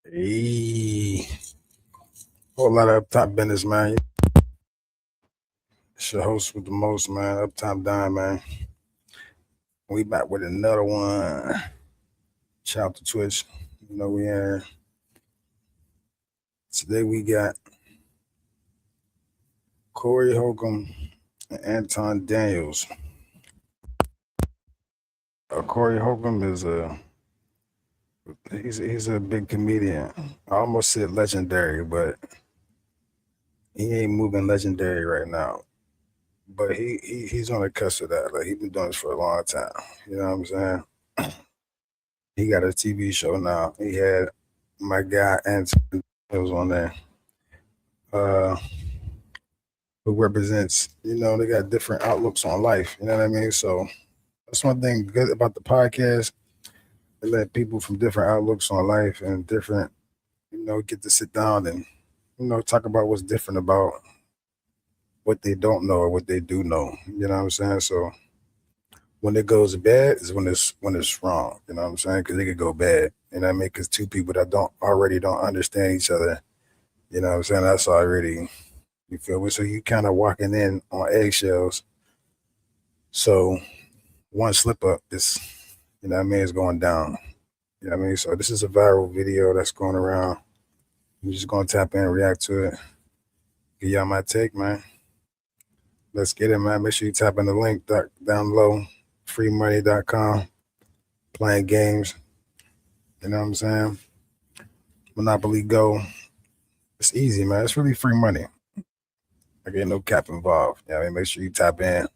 Hey, whole lot of up top business, man. It's your host with the most, man. Up top down, man. We back with another one. Shout out to Twitch. You know we in. Today we got Corey Holcomb and Anton Daniels. Corey Holcomb is he's a big comedian. I almost said legendary, but he ain't moving legendary right now. But he's on the cusp of that. Like he's been doing this for a long time. You know what I'm saying? He got a TV show now. He had my guy Anton was on there. Who represents, they got different outlooks on life. You know what I mean? So that's one thing good about the podcast. They let people from different outlooks on life and different, get to sit down and, talk about what's different about what they don't know or what they do know. You know what I'm saying? So when it goes bad is when it's wrong. You know what I'm saying? Because it could go bad. You know what I mean? Because two people that don't understand each other. You know what I'm saying? That's already, you feel me? So you kind of walking in on eggshells. So one slip up is, it's going down. You know what I mean? So this is a viral video that's going around. I'm just going to tap in and react to it. Give y'all my take, man. Let's get it, man. Make sure you tap in the link down below, freemoney.com, playing games. You know what I'm saying? Monopoly Go. It's easy, man. It's really free money. I get no cap involved. You know what I mean? Make sure you tap in.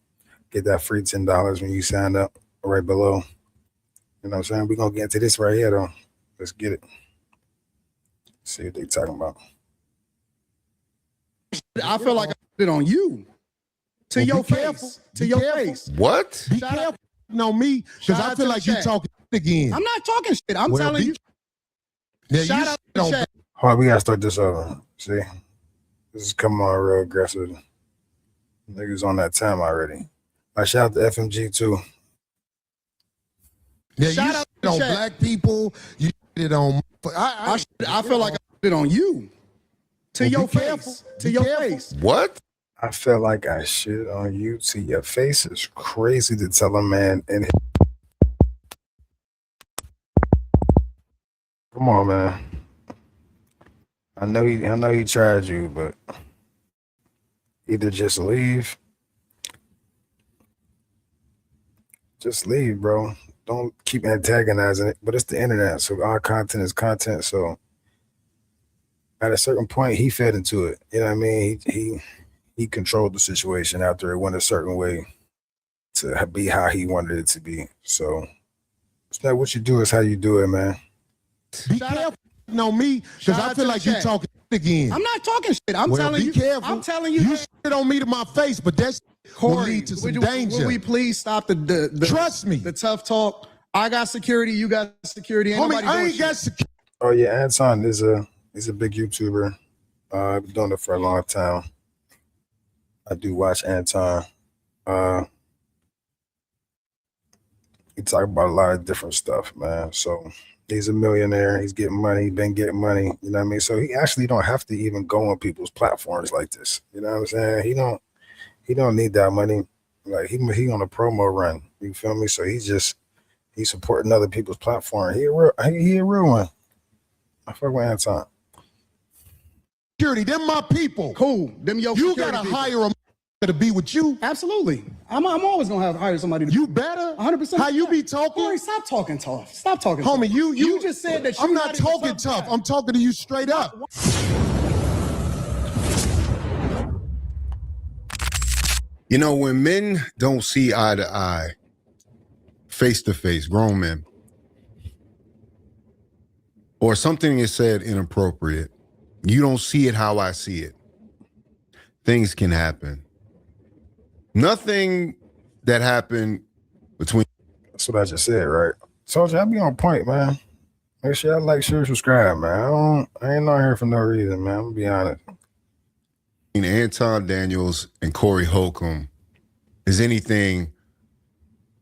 Get that free $10 when you sign up right below. You know what I'm saying? We're going to get into this right here, though. Let's get it. See what they talking about. I feel like I put it on you. To your face. To your face. What? Be careful on me, because I feel like you talking again. I'm not talking shit. I'm telling you. Yeah, shout out to chat. Hold on, we got to start this over. See? This is coming on real aggressive. Niggas on that time already. I shout out to FMG, too. Yeah, shout out to on black people. You it on. I feel like I put it on you. To your face. To your face. What? I feel like I shit on you to your face. It's crazy to tell a man in his... Come on, man. I know he tried you, but either just leave. Just leave, bro. Don't keep antagonizing it. But it's the internet, so our content is content. So at a certain point, he fed into it. You know what I mean? He controlled the situation after it went a certain way to be how he wanted it to be. So it's not what you do, it's how you do it, man. Be careful on me, because I feel like you talking again. I'm not talking shit. I'm telling you. Be careful. I'm telling you. You shit on me to my face, but that's will lead to some danger. Will we please stop the trust me, the tough talk? I got security. You got security. Homie, I ain't got security. Oh yeah, Anton is he's a big YouTuber. I've been doing it for a long time. I do watch Anton. He talk about a lot of different stuff, man. So he's a millionaire. He's getting money. He's been getting money. You know what I mean? So he actually don't have to even go on people's platforms like this. You know what I'm saying? He don't need that money. Like he on a promo run. You feel me? So he's supporting other people's platform. He a real one. I fuck with Anton. Security, them my people. Cool. Them your you gotta people. Hire a to be with you. Absolutely. I'm always gonna hire somebody to. You better. 100%. How you be talking? Corey, stop talking tough. Stop talking. Homie, tough. You just said that. I'm not talking tough. I'm talking to you straight up. You know, when men don't see eye to eye, face to face, grown men, or something is said inappropriate, you don't see it how I see it, things can happen. Nothing that happened between... That's what I just said, right? Told you, I be on point, man. Make sure y'all like, share, subscribe, man. I ain't on here for no reason, man. I'm gonna be honest. Anton Daniels and Corey Holcomb is anything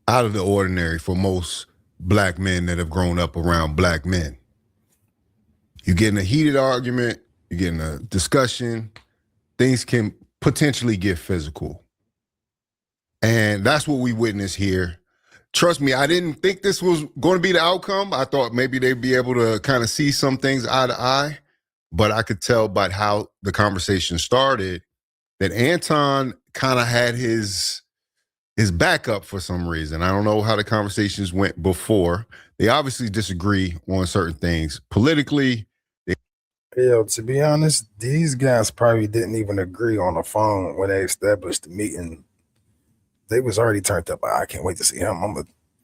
out of the ordinary for most black men that have grown up around black men. You get in a heated argument, you get in a discussion, things can potentially get physical. And that's what we witnessed here. Trust me, I didn't think this was going to be the outcome. I thought maybe they'd be able to kind of see some things eye to eye, but I could tell by how the conversation started that Anton kind of had his backup for some reason. I don't know how the conversations went before. They obviously disagree on certain things politically. Yo, to be honest, these guys probably didn't even agree on the phone when they established the meeting. They was already turned up. I can't wait to see him.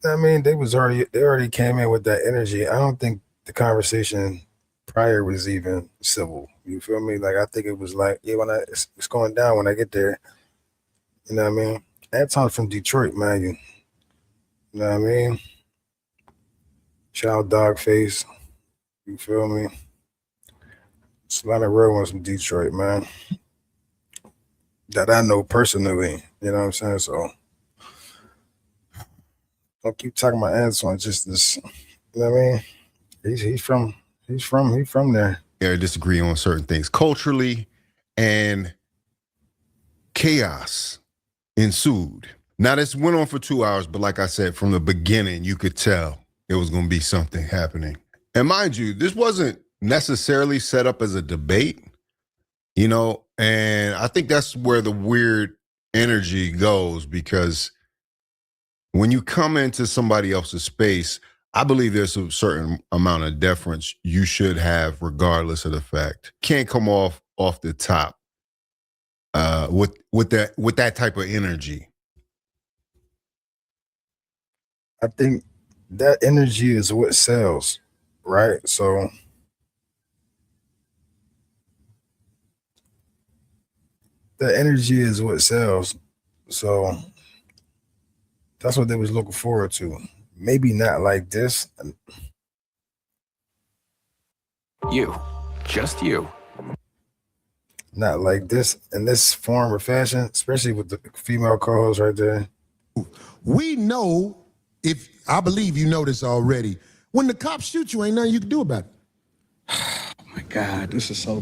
They already came in with that energy. I don't think the conversation prior was even civil. You feel me? Like, I think it was like, yeah, it's going down when I get there. You know what I mean? Anton from Detroit, man. You know what I mean? Child dog face. You feel me? It's a lot of real ones from Detroit, man. That I know personally. You know what I'm saying? So don't keep talking about Anton. Just this. You know what I mean? He's from there. They disagree on certain things culturally, and chaos ensued. Now, this went on for 2 hours, but like I said, from the beginning, you could tell there was going to be something happening. And mind you, this wasn't necessarily set up as a debate, you know, and I think that's where the weird energy goes, because when you come into somebody else's space, I believe there's a certain amount of deference you should have regardless of the fact. Can't come off the top with that type of energy. I think that energy is what sells, right? So the energy is what sells. So that's what they was looking forward to. Maybe not like this. Just you. Not like this in this form or fashion, especially with the female co-host right there. We know, I believe you know this already, when the cops shoot you, ain't nothing you can do about it. Oh my God, this is so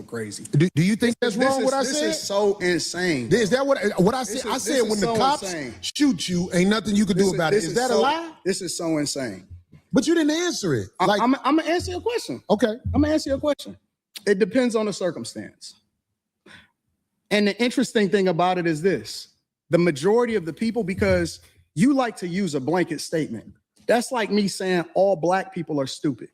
crazy. Do you think that's wrong what I said? This is so insane. Is that what I said? I said when the cops shoot you, ain't nothing you can do about it. Is that a lie? This is so insane. But you didn't answer it. Like, I'm gonna answer your question. Okay. I'm gonna answer your question. It depends on the circumstance. And the interesting thing about it is this: the majority of the people, because you like to use a blanket statement. That's like me saying all black people are stupid.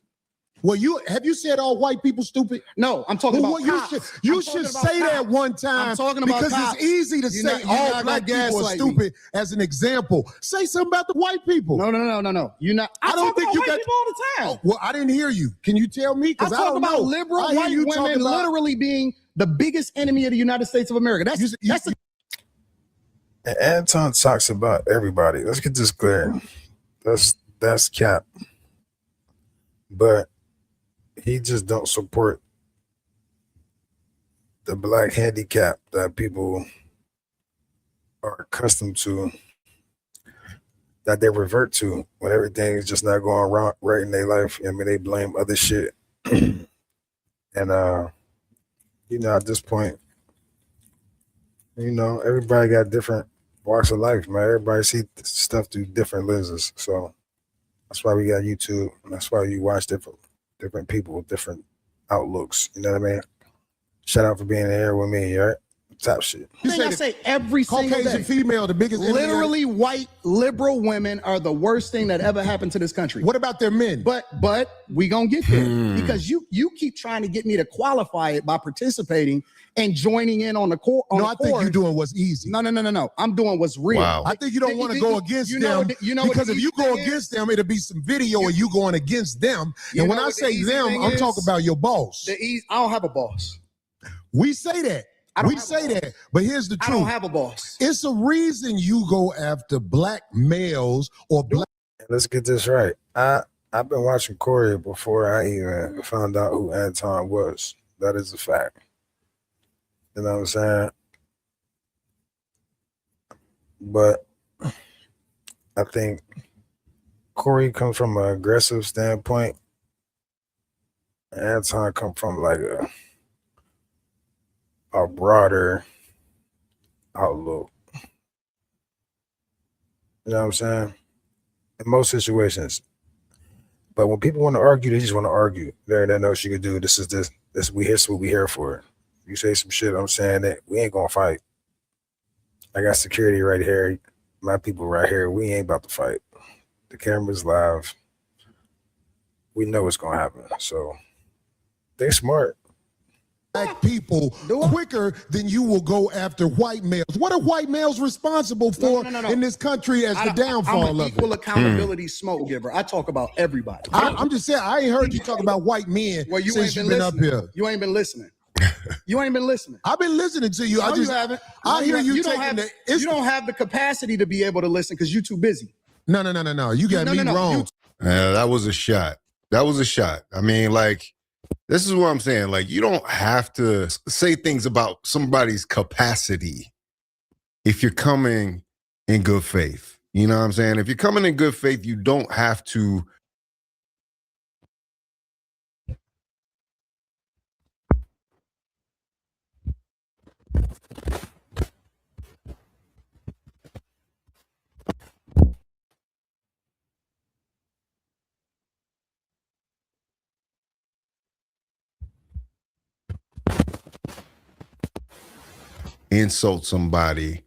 Well, have you said all white people stupid? No, I'm talking about cops. You should say that one time. I'm talking about because cops. it's easy to say all black people are stupid as an example. Say something about the white people. No. You're not. I don't think you got people all the time. Oh, well, I didn't hear you. Can you tell me? Because I don't know. I talk about liberal white women literally being the biggest enemy of the United States of America. And Anton talks about everybody. Let's get this clear. That's cap. But he just don't support the black handicap that people are accustomed to, that they revert to when everything is just not going right in their life. I mean, they blame other shit. And, at this point, everybody got different walks of life, man. Everybody see stuff through different lenses. So that's why we got YouTube, and that's why you watch different people with different outlooks. You know what I mean? Shout out for being here with me, all right? Top shit. I say every single Caucasian day. female, the biggest Literally, white liberal women are the worst thing that ever happened to this country. What about their men? But we gonna get there because you keep trying to get me to qualify it by participating and joining in on the court. I think you're doing what's easy. No. I'm doing what's real. Wow. I think you don't want to go against them because if you go against them, it'll be some video of you going against them. And when I say them, I'm talking about your boss. I don't have a boss. We say that. But here's the truth. I don't have a boss. It's a reason you go after black males or black. Let's get this right. I've been watching Corey before I even found out who Anton was. That is a fact. You know what I'm saying? But I think Corey comes from an aggressive standpoint. Anton come from like a broader outlook. You know what I'm saying? In most situations. But when people want to argue, they just want to argue. There ain't nothing else you can do. This we here's what we here for. You say some shit, I'm saying that we ain't gonna fight. I got security right here. My people right here. We ain't about to fight. The camera's live. We know what's gonna happen. So they smart. Black people quicker than you will go after white males. What are white males responsible for in this country as the downfall I'm an equal accountability smoke giver. I talk about everybody. I'm just saying, I ain't heard you talk about white men since you've been up here. You ain't been listening. You ain't been listening. I've been listening to you. No, you haven't. I hear you you don't have the capacity to be able to listen because you're too busy. No. You got me wrong. That was a shot. That was a shot. I mean, like, this is what I'm saying. Like, you don't have to say things about somebody's capacity if you're coming in good faith. You know what I'm saying? If you're coming in good faith, you don't have to insult somebody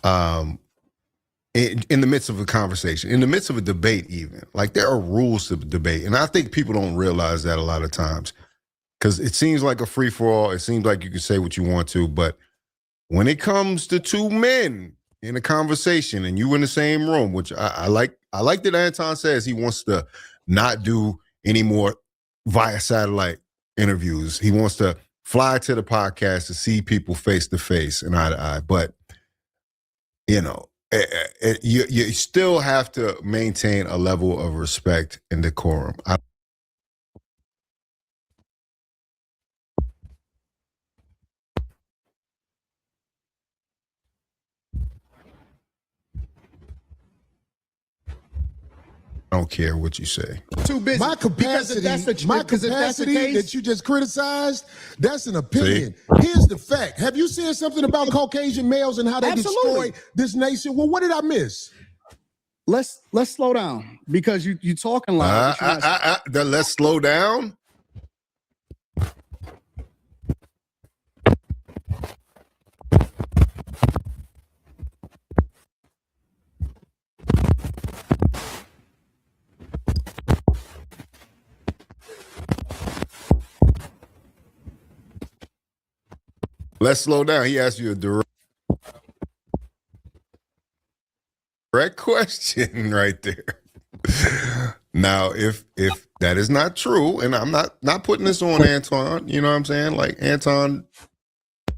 in the midst of a conversation, in the midst of a debate even. Like, there are rules to debate. And I think people don't realize that a lot of times because it seems like a free-for-all. It seems like you can say what you want to. But when it comes to two men in a conversation and you in the same room, which I like that Anton says he wants to not do any more via satellite interviews. He wants to fly to the podcast to see people face to face and eye to eye. But, you know, you still have to maintain a level of respect and decorum. I don't care what you say. Too busy. My capacity that you just criticized, that's an opinion. Here's the fact. Have you seen something about Caucasian males and how they destroy this nation? Well, what did I miss? Let's slow down because you talking loud. Let's slow down. Let's slow down. He asked you a direct question right there. Now, if that is not true, and I'm not putting this on Anton, you know what I'm saying? Like, Anton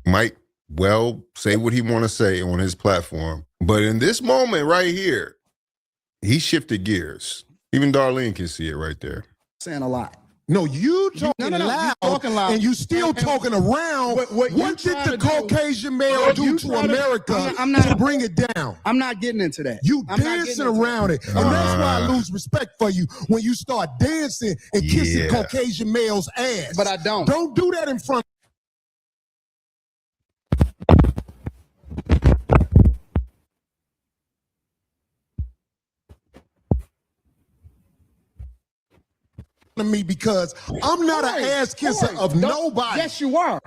might well say what he want to say on his platform. But in this moment right here, he shifted gears. Even Darlene can see it right there. Saying a lot. No, you talking loud, and you still talking around. What did the Caucasian male do to America to bring it down? I'm not getting into that. You dancing around it. And that's why I lose respect for you when you start dancing and kissing Caucasian males' ass. But I don't. Don't do that in front of me because I'm not an ass kisser of nobody. Yes, you are.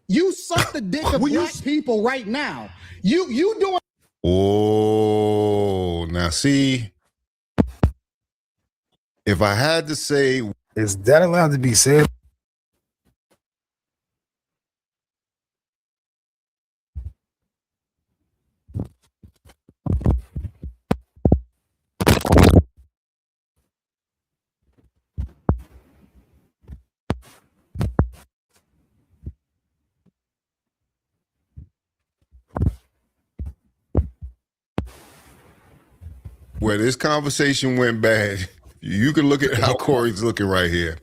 You suck the dick of black people right now. You doing. Oh, now see, if I had to say, is that allowed to be said? where this conversation went bad, you can look at how Corey's looking right here.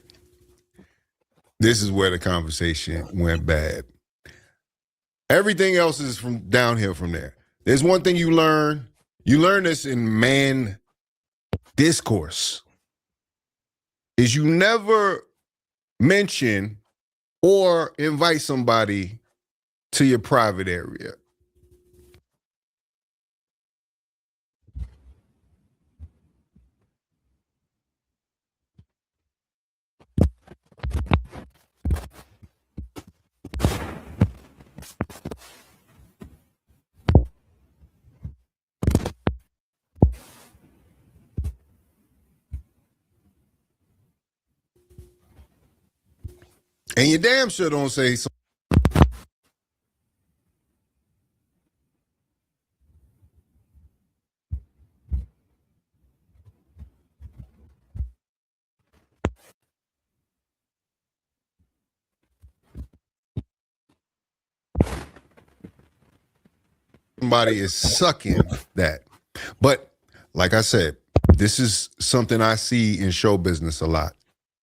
This is where the conversation went bad. Everything else is from downhill from there. There's one thing you learn. You learn this in man discourse. Is you never mention or invite somebody to your private area. And you damn sure don't say so. Somebody is sucking that. But like I said, this is something I see in show business a lot.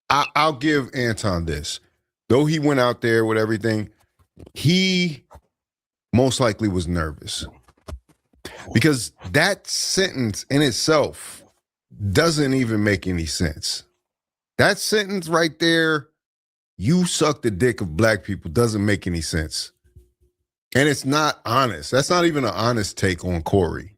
I'll give Anton this. Though he went out there with everything, he most likely was nervous. Because that sentence in itself doesn't even make any sense. That sentence right there, you suck the dick of black people, doesn't make any sense. And it's not honest. That's not even an honest take on Corey.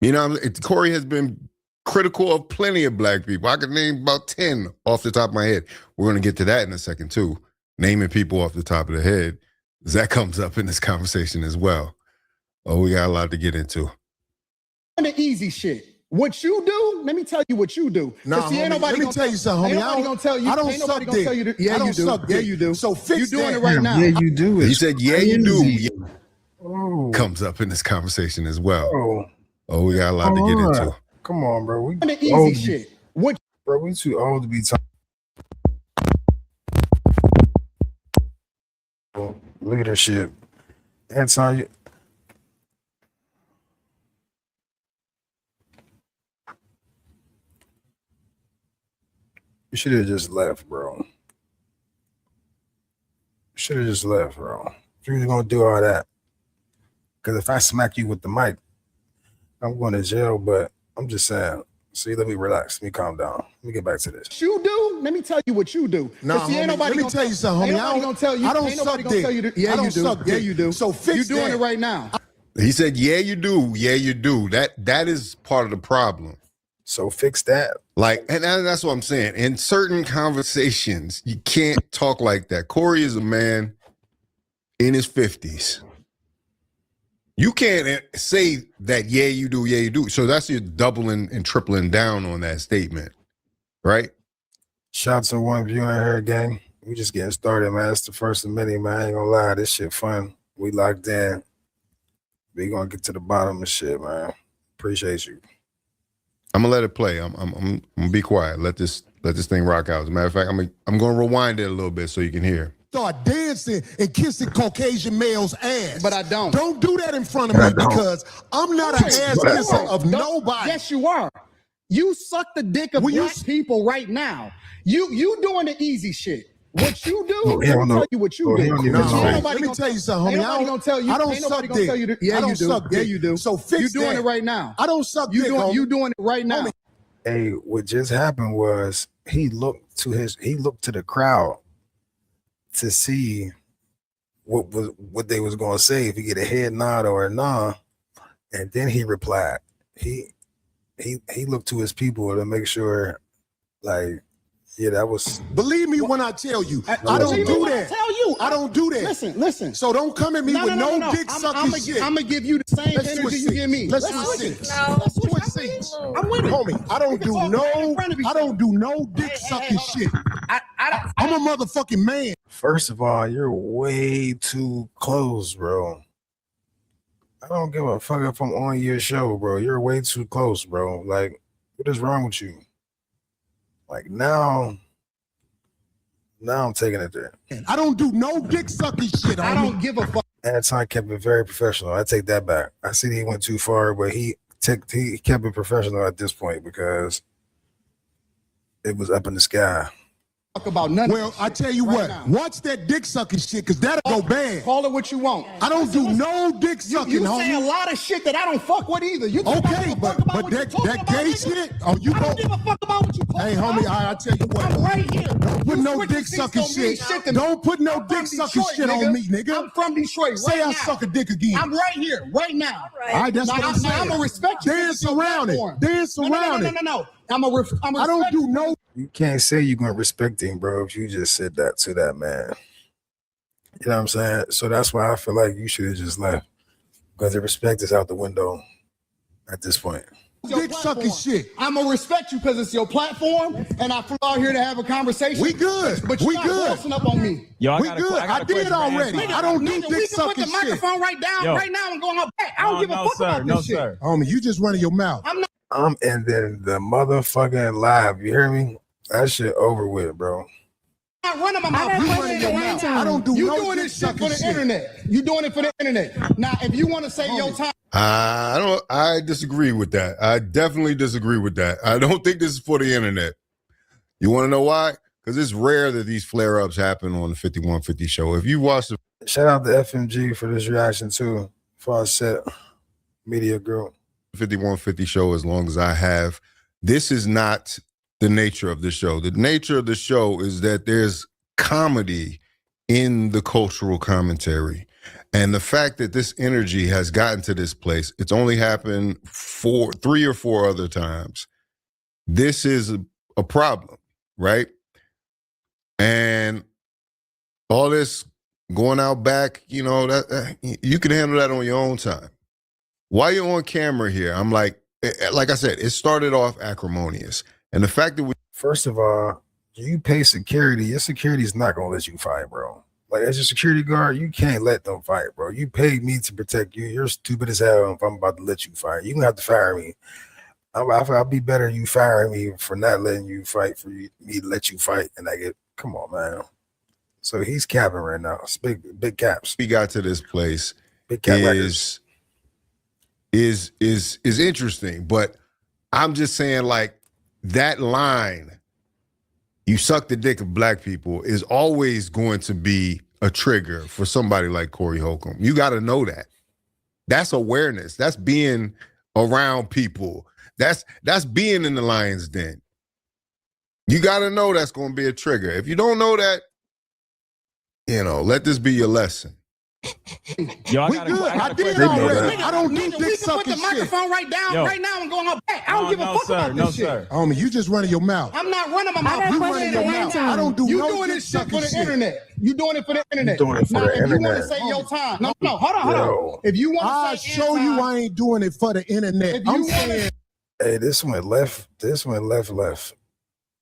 You know, Corey has been critical of plenty of black people. I could name about 10 off the top of my head. We're going to get to that in a second too. Naming people off the top of the head. That comes up in this conversation as well. Oh, we got a lot to get into. The easy shit. What you do, let me tell you what you do. Nah, see, homie, let me tell you something, homie. I don't suck dick. Yeah, you do. Yeah, you do. So fix you doing that. it right now. Yeah, you do it. He said, yeah, you do. Crazy. Yeah. Oh. Comes up in this conversation as well. Oh, Oh, we got a lot to get into. come on, bro. We The old easy to be- shit. What Bro, we too old to be talking. Leadership. Anton, you should have just left, bro. You should have just left, bro. If you was gonna do all that. Because if I smack you with the mic, I'm going to jail, but I'm just saying. See, let me relax. Let me calm down. Let me get back to this. you do, let me tell you what you do. Nah, see, homie, let me tell you something, homie. I don't suck dick. Yeah, you do. Yeah, you do. So fix you doing that. it right now. He said, yeah, you do. Yeah, you do. That is part of the problem. So fix that. Like, and that's what I'm saying. In certain conversations, you can't talk like that. Corey is a man in his 50s. You can't say that, yeah, you do, yeah, you do. So that's your doubling and tripling down on that statement, right? Shots of one view in her gang. We just getting started, man. It's the first of many, man. I ain't gonna lie. This shit fun. We locked in. We gonna get to the bottom of shit, man. Appreciate you. I'm gonna let it play. I'm gonna be quiet. Let this thing rock out. As a matter of fact, I'm gonna rewind it a little bit so you can hear. Start dancing and kissing Caucasian males' ass. But I don't. Don't do that in front of me because I'm not an ass kisser of nobody. Yes, you are. You suck the dick of black people right now. You doing the easy shit. What you do, let me tell you what you do. Let me tell you something, homie. I don't suck dick. Yeah, I don't you do. suck Yeah, dick. you do. So fix you doing that. it right now. I don't suck dick, homie. You doing it right now. Hey, what just happened was he looked to the crowd to see what they was gonna say, if he get a head nod or a nah, and then he replied. He looked to his people to make sure, like, yeah, that was. Believe me when I tell you, I don't do that. I don't do that. Listen. So don't come at me with no dick sucking shit. I'm gonna give you the same Let's energy switch you give me. Let's switch seats. Let's switch Switch seats. seats. I'm with it. Homie, I don't do no dick sucking shit. I'm a motherfucking man. First of all, you're way too close, bro. I don't give a fuck if I'm on your show, bro. You're way too close, bro. Like, what is wrong with you? Like, now I'm taking it there. I don't do no dick sucking shit. I don't give a fuck. Anton kept it very professional. I take that back. I see he went too far, but he kept it professional at this point because it was up in the sky. about none Well, of this I shit tell you right what, now. watch that dick sucking shit, because that'll go bad. Call it what you want. I don't do no dick sucking, You say a homie. lot of shit that I don't fuck with either. You think I Okay, give a but fuck about but what you that talking that about, gay nigga? shit, oh, you I go. don't give a fuck about what you talking Hey, about. homie, I tell you what. I'm right here. Don't put You no switching dick seats sucking don't mean shit. to me. Don't put no I'm dick from sucking Detroit, shit on me, nigga. I'm from Detroit Say right I now. suck a dick again. I'm right here, right now. All right, that's Now, what I'm saying. I'm gonna respect you. Dance around it. Dance No, no, around no, it. no, no, no. I'm I don't do no. You can't say you're gonna respect him, bro, if you just said that to that man. You know what I'm saying? So that's why I feel like you should have just left, because the respect is out the window at this point. Dick sucking shit. I'm gonna respect you because it's your platform, and I flew out here to have a conversation. We good. But you're We not good. bossing up on me. Yo, We good. I did already. I don't do Nigga, dick we can put sucking the shit. microphone right down, Yo. right now, and go on her back. I don't give a fuck about this shit. sir. Homie, you just running your mouth. I'm ending the motherfucking live. You hear me? That shit over with, bro. I'm not running my mouth. got You a running question your for mouth. Anton. I don't do You no doing dick this shit for sucking the shit. internet. You doing it for the internet. Now, if you want to say your time. I disagree with that. I definitely disagree with that. I don't think this is for the internet. You want to know why? Because it's rare that these flare-ups happen on the 5150 show. If you watch the Shout out to FMG for this reaction too. Fawcett Media Group. 5150 show as long as I have, this is not the nature of the show. The nature of the show is that there's comedy in the cultural commentary. And the fact that this energy has gotten to this place, it's only happened 3 or 4 other times. This is a problem, right? And all this going out back, you know, that you can handle that on your own time. While you're on camera here, I'm like I said, it started off acrimonious. And the fact that we First of all, you pay security. Your security is not gonna let you fight, bro. Like, as a security guard, you can't let them fight, bro. You paid me to protect you. You're stupid as hell if I'm about to let you fight. You're gonna have to fire me. I'll be better you firing me for not letting you fight, for me to let you fight. And come on, man. So he's capping right now. It's big caps. got to this place Big cap records. is interesting. But I'm just saying, like, that line, you suck the dick of black people, is always going to be a trigger for somebody like Corey Holcomb. You got to know that. That's awareness. That's being around people. That's being in the lion's den. You got to know that's going to be a trigger. If you don't know that, you know, let this be your lesson. Yo, We good. I did They know already. that. I don't do Nigga, we dick can put sucking the shit. microphone right down, Yo. right now, and go on her back. I don't give a fuck about this shit. Homie, you just running your mouth. I'm not running my I mouth. got a You question running for your mouth. Anton. I don't do You no doing dick this shit for sucking the shit. internet. You doing it for the internet. doing it for now, the if you want internet. to say your time, no, hold on. Yo. If you want I'll to say show you I ain't doing it for the internet. If you I'm wanna- saying Hey, this went left. This went left.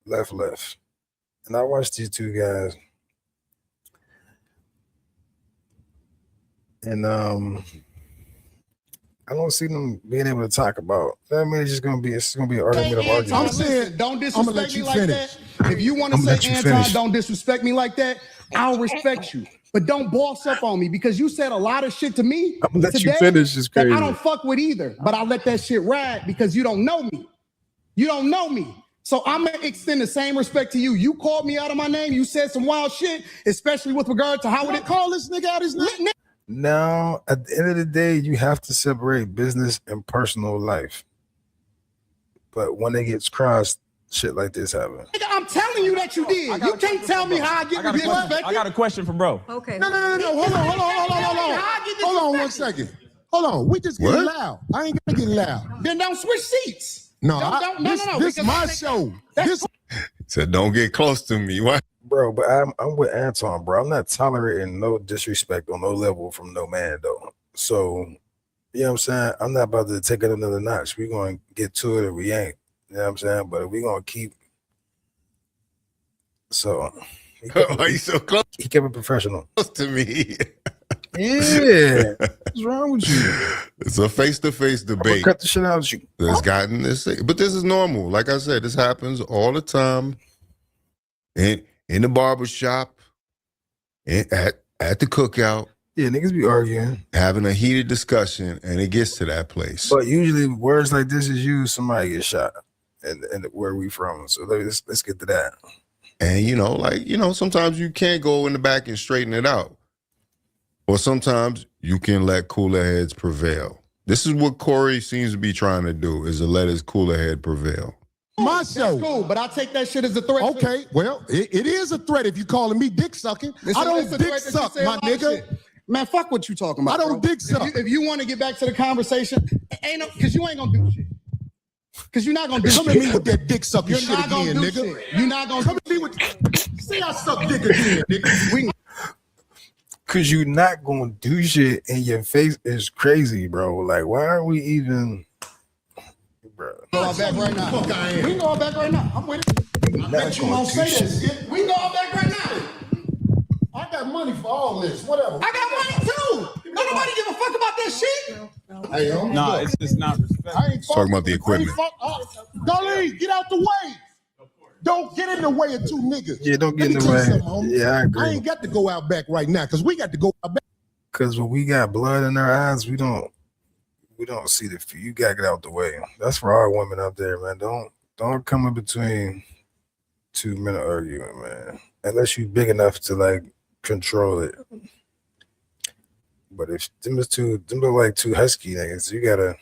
And I watched these two guys. And I don't see them being able to talk about. I mean, it's gonna be an argument of I'm arguments. saying, don't I'ma let disrespect you me like finish. that. If you want to I'ma let say you Anton, finish. don't disrespect me like that. I'll respect you, but don't boss up on me because you said a lot of shit to me. I'm gonna let you today finish. It's that crazy. I don't fuck with either, but I let that shit ride because you don't know me. You don't know me. So I'm gonna extend the same respect to you. You called me out of my name. You said some wild shit, especially with regard to how Would it it call this nigga out his name? Now, at the end of the day, you have to separate business and personal life. But when it gets crossed, shit like this happen. Nigga, I'm telling you that you did. You can't tell me how I get disrespected. I got a question for bro. Okay. No. Hold on 1 second. Hold on. We just getting What? loud. I ain't gonna get loud. Then don't switch seats. No, Don't- no. This because my I- show. That's- This Said, don't get close to me. Why? Bro, but I'm with Anton, bro. I'm not tolerating no disrespect on no level from no man, though. So, you know what I'm saying? I'm not about to take it another notch. We're going to get to it or we ain't. You know what I'm saying? But we're going to keep. So, Why you so close he kept it professional. to me? Yeah. What's wrong with you? It's a face-to-face I'm gonna debate cut the shit out of you. that's gotten this. But this is normal. Like I said, this happens all the time. In the barbershop, at the cookout, Yeah, niggas be arguing. having a heated discussion, and it gets to that place. But usually words like this is used, somebody gets shot. And where we from. So let's get to that. And sometimes you can't go in the back and straighten it out. Or sometimes you can let cooler heads prevail. This is what Corey seems to be trying to do, is to let his cooler head prevail. My show. That's cool, but I take that shit as a threat. Okay, well, it is a threat if you calling me dick sucking. I don't dick suck, my nigga. Shit. Man, fuck what you talking about. I don't dick suck. If you want to get back to the conversation, because you ain't gonna do shit. Because you're not gonna do shit. Come at me with that dick sucking shit again, nigga. Shit. You're not gonna come at me with. See, I suck dick again, nigga. Cause you not gonna do shit in your face is crazy, bro. Like, why are we even, bro? Go back right now. Fuck I am. We can go back right now. I'm with it. I bet you won't say that shit. We can go back right now. I got money for all this. Whatever. I got money too. Don't nobody give a fuck about that shit. Hey, No, it's just not respect. I ain't Talking about the equipment. Darlene, get out the way. Don't get in the way of two niggas. Yeah, don't get in the way. Yeah, I agree. I ain't got to go out back right now because we got to go out back. Cause when we got blood in our eyes, we don't see the. You gotta get out the way. That's for all women out there, man. Don't come in between two men arguing, man. Unless you big enough to like control it. But if them look like two husky niggas, you gotta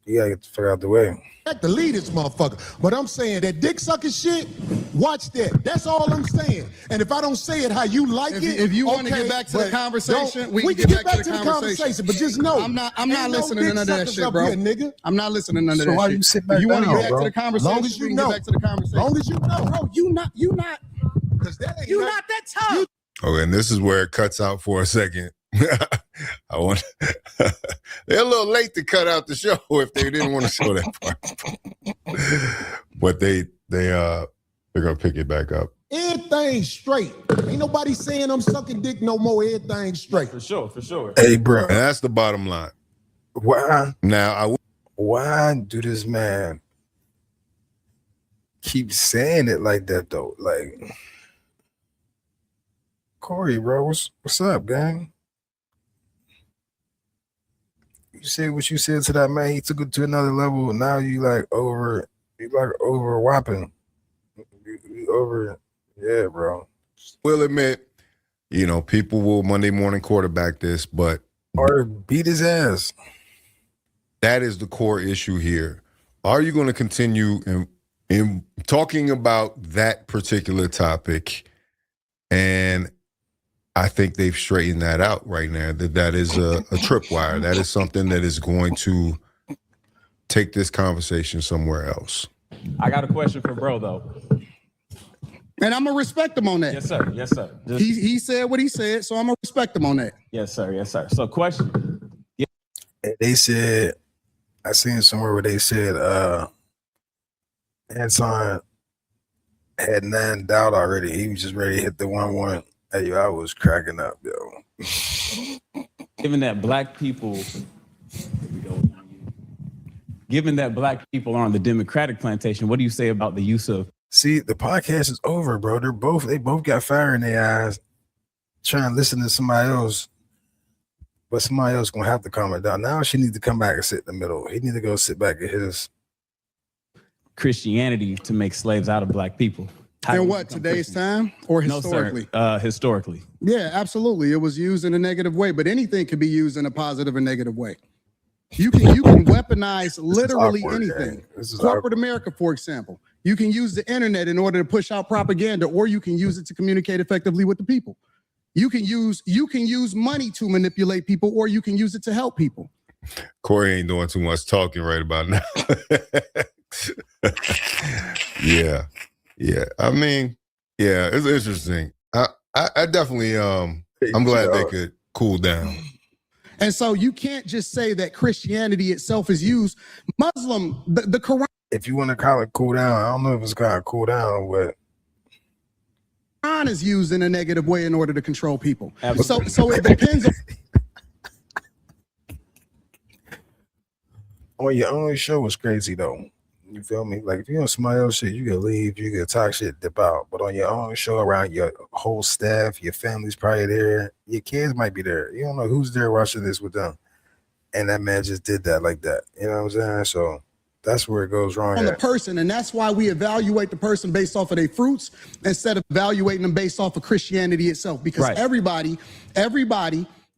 get the fuck out the way. I have to lead this motherfucker. But I'm saying that dick sucking shit, watch that. That's all I'm saying. And if I don't say it how you like if you want to get back to the conversation, we can get back to the conversation. But just know, I'm not listening to none of that shit, bro. Here, nigga. I'm not listening to none of that shit. So why you sit back you want to down, get back bro? to the conversation? Long as you we can know. get back to the conversation. Long as you know. Bro, you not You're not that tough. Okay, and this is where it cuts out for a second. They're a little late to cut out the show if they didn't want to show that part. But they're gonna pick it back up. Everything straight. Ain't nobody saying I'm sucking dick no more. Everything straight. For sure. Hey, bro. And that's the bottom line. Why do this man keep saying it like that though? Like, Corey, bro, what's up, gang? You said what you said to that man. He took it to another level. Now you over whopping. You over, yeah, bro. We'll admit, people will Monday morning quarterback this, but or beat his ass. That is the core issue here. Are you going to continue in talking about that particular topic? And I think they've straightened that out right now. That is a tripwire. That is something that is going to take this conversation somewhere else. I got a question for bro, though. And I'm going to respect him on that. Yes, sir. He said what he said, so I'm going to respect him on that. Yes, sir. So question. They said, I seen somewhere where they said Anton had 9 doubt already. He was just ready to hit the 1-1. Hey, I was cracking up, yo. Given that black people are on the Democratic plantation, what do you say about the use of? See, the podcast is over, bro. They both got fire in their eyes trying to listen to somebody else, but somebody else gonna have to calm it down. Now she needs to come back and sit in the middle. He need to go sit back at his Christianity to make slaves out of black people. In what, today's time or historically? No, sir. Historically. Yeah, absolutely. It was used in a negative way, but anything can be used in a positive or negative way. You can weaponize literally anything. Corporate America, for example. You can use the internet in order to push out propaganda, or you can use it to communicate effectively with the people. You can use money to manipulate people, or you can use it to help people. Corey ain't doing too much talking right about now. Yeah. I mean, yeah, it's interesting. I definitely I'm glad they could cool down. And so you can't just say that Christianity itself is used. Muslim, the Quran. If you want to call it cool down, I don't know if it's called cool down, but Quran is used in a negative way in order to control people. Absolutely. So it depends on your own show was crazy though. You feel me? Like if you on somebody else shit, you can leave, you can talk shit, dip out. But on your own show, around your whole staff, your family's probably there, your kids might be there. You don't know who's there watching this with them. And that man just did that like that. You know what I'm saying? So That's where it goes wrong on the at. person, and that's why we evaluate the person based off of their fruits instead of evaluating them based off of Christianity itself. Because Right. everybody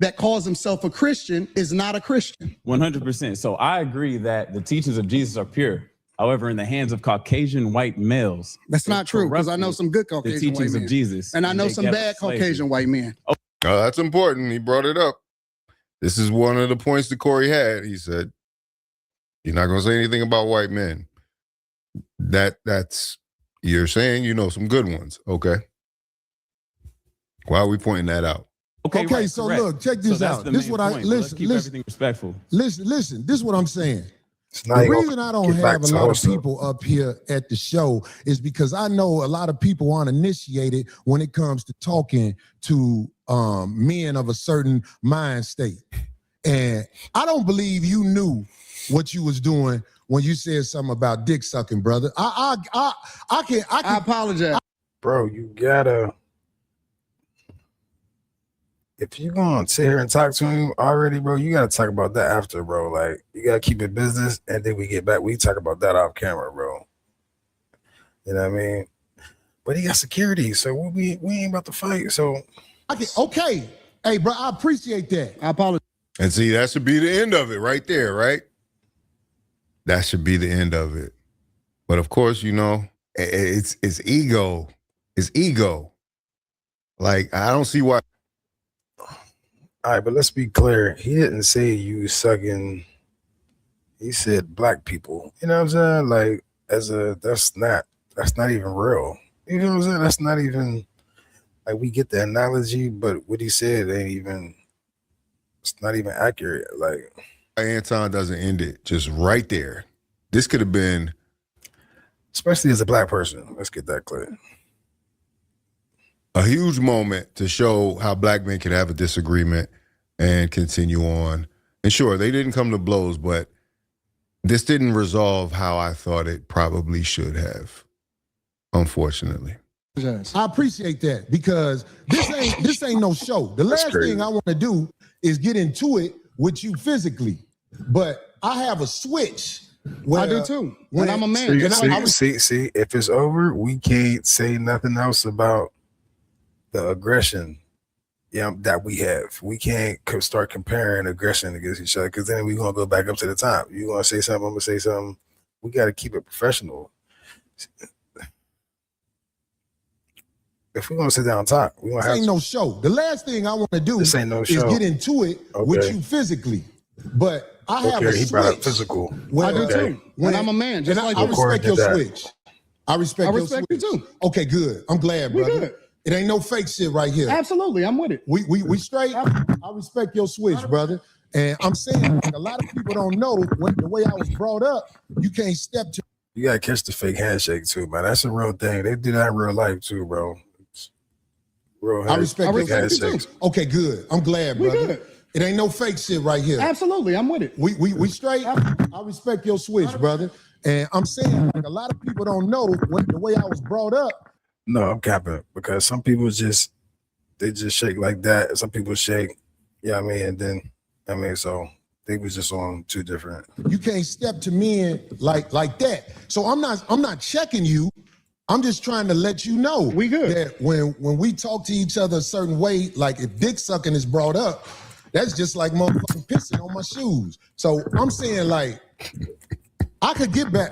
that calls himself a Christian is not a Christian. 100%. So I agree that the teachings of Jesus are pure. However, in the hands of Caucasian white males, That's not true, because I know some good the Caucasian white teachings men. of Jesus, And I know they some kept bad slavery. Caucasian white men. Oh, that's important. He brought it up. This is one of the points that Corey had. He said, "You're not going to say anything about white men." That's you're saying you know some good ones. Okay. Why are we pointing that out? Okay, right, so correct. look, check So this that's out. the This is main what I point, but let's listen. keep Listen, everything respectful. listen. This is what I'm saying. It's not The even reason I don't get back have a to lot of Tulsa. people up here at the show is because I know a lot of people aren't initiated when it comes to talking to men of a certain mind state. And I don't believe you knew what you was doing when you said something about dick sucking, brother. I can I apologize. Bro, you gotta, if you gonna sit here and talk to him already, bro, you gotta talk about that after, bro. Like, you gotta keep it business, and then we get back. We talk about that off camera, bro. You know what I mean? But he got security, so we ain't about to fight. So okay. Hey, bro, I appreciate that. I apologize. And see, that should be the end of it right there, right? That should be the end of it. But of course, you know, it's ego. It's ego. Like, I don't see why. all right, but let's be clear. He didn't say you sucking. He said black people. You know what I'm saying? Like, that's not even real. You know what I'm saying? That's not even, like, we get the analogy, but what he said ain't even, it's not even accurate. Like, Anton doesn't end it just right there. This could have been, especially as a black person. Let's get that clear. a huge moment to show how black men can have a disagreement and continue on. And sure, they didn't come to blows, but this didn't resolve how I thought it probably should have, unfortunately. I appreciate that because this ain't no show. The last crazy. thing I want to do is get into it with you physically, but I have a switch. I do too. When I'm a man. See, if it's over, we can't say nothing else about the aggression, that we have. We can't start comparing aggression against each other, because then we're gonna go back up to the top. You gonna say something, I'm gonna say something. We got to keep it professional. If we're gonna sit down and talk, we gonna This have ain't no show. The last thing I want to do This ain't no is show. get into it with Okay. you physically, but I have a Okay, he switch. brought up physical. I do Okay. too. When I'm a man, just And like I you. respect your that. switch. I respect your respect switch. you too. Okay, good. I'm glad, We brother. good. It ain't no fake shit right here. Absolutely, I'm with it. We straight. I respect your switch, brother. And I'm saying, like, a lot of people don't know the way I was brought up. You can't step to. You gotta catch the fake handshake too, man. That's a real thing. They do that in real life too, bro. It's real. I respect your respect you handshakes. too. Okay, good. I'm glad, We brother. good. It ain't no fake shit right here. Absolutely, I'm with it. We straight. I respect your switch, brother. And I'm saying, like, a lot of people don't know the way I was brought up. No, I'm capping, because some people just shake like that. Some people shake, I mean, and then so they was just on two different. You can't step to men like that. So I'm not checking you. I'm just trying to let you know We good. that when we talk to each other a certain way, like if dick sucking is brought up, that's just like motherfucking pissing on my shoes. So I'm saying, like, I could get back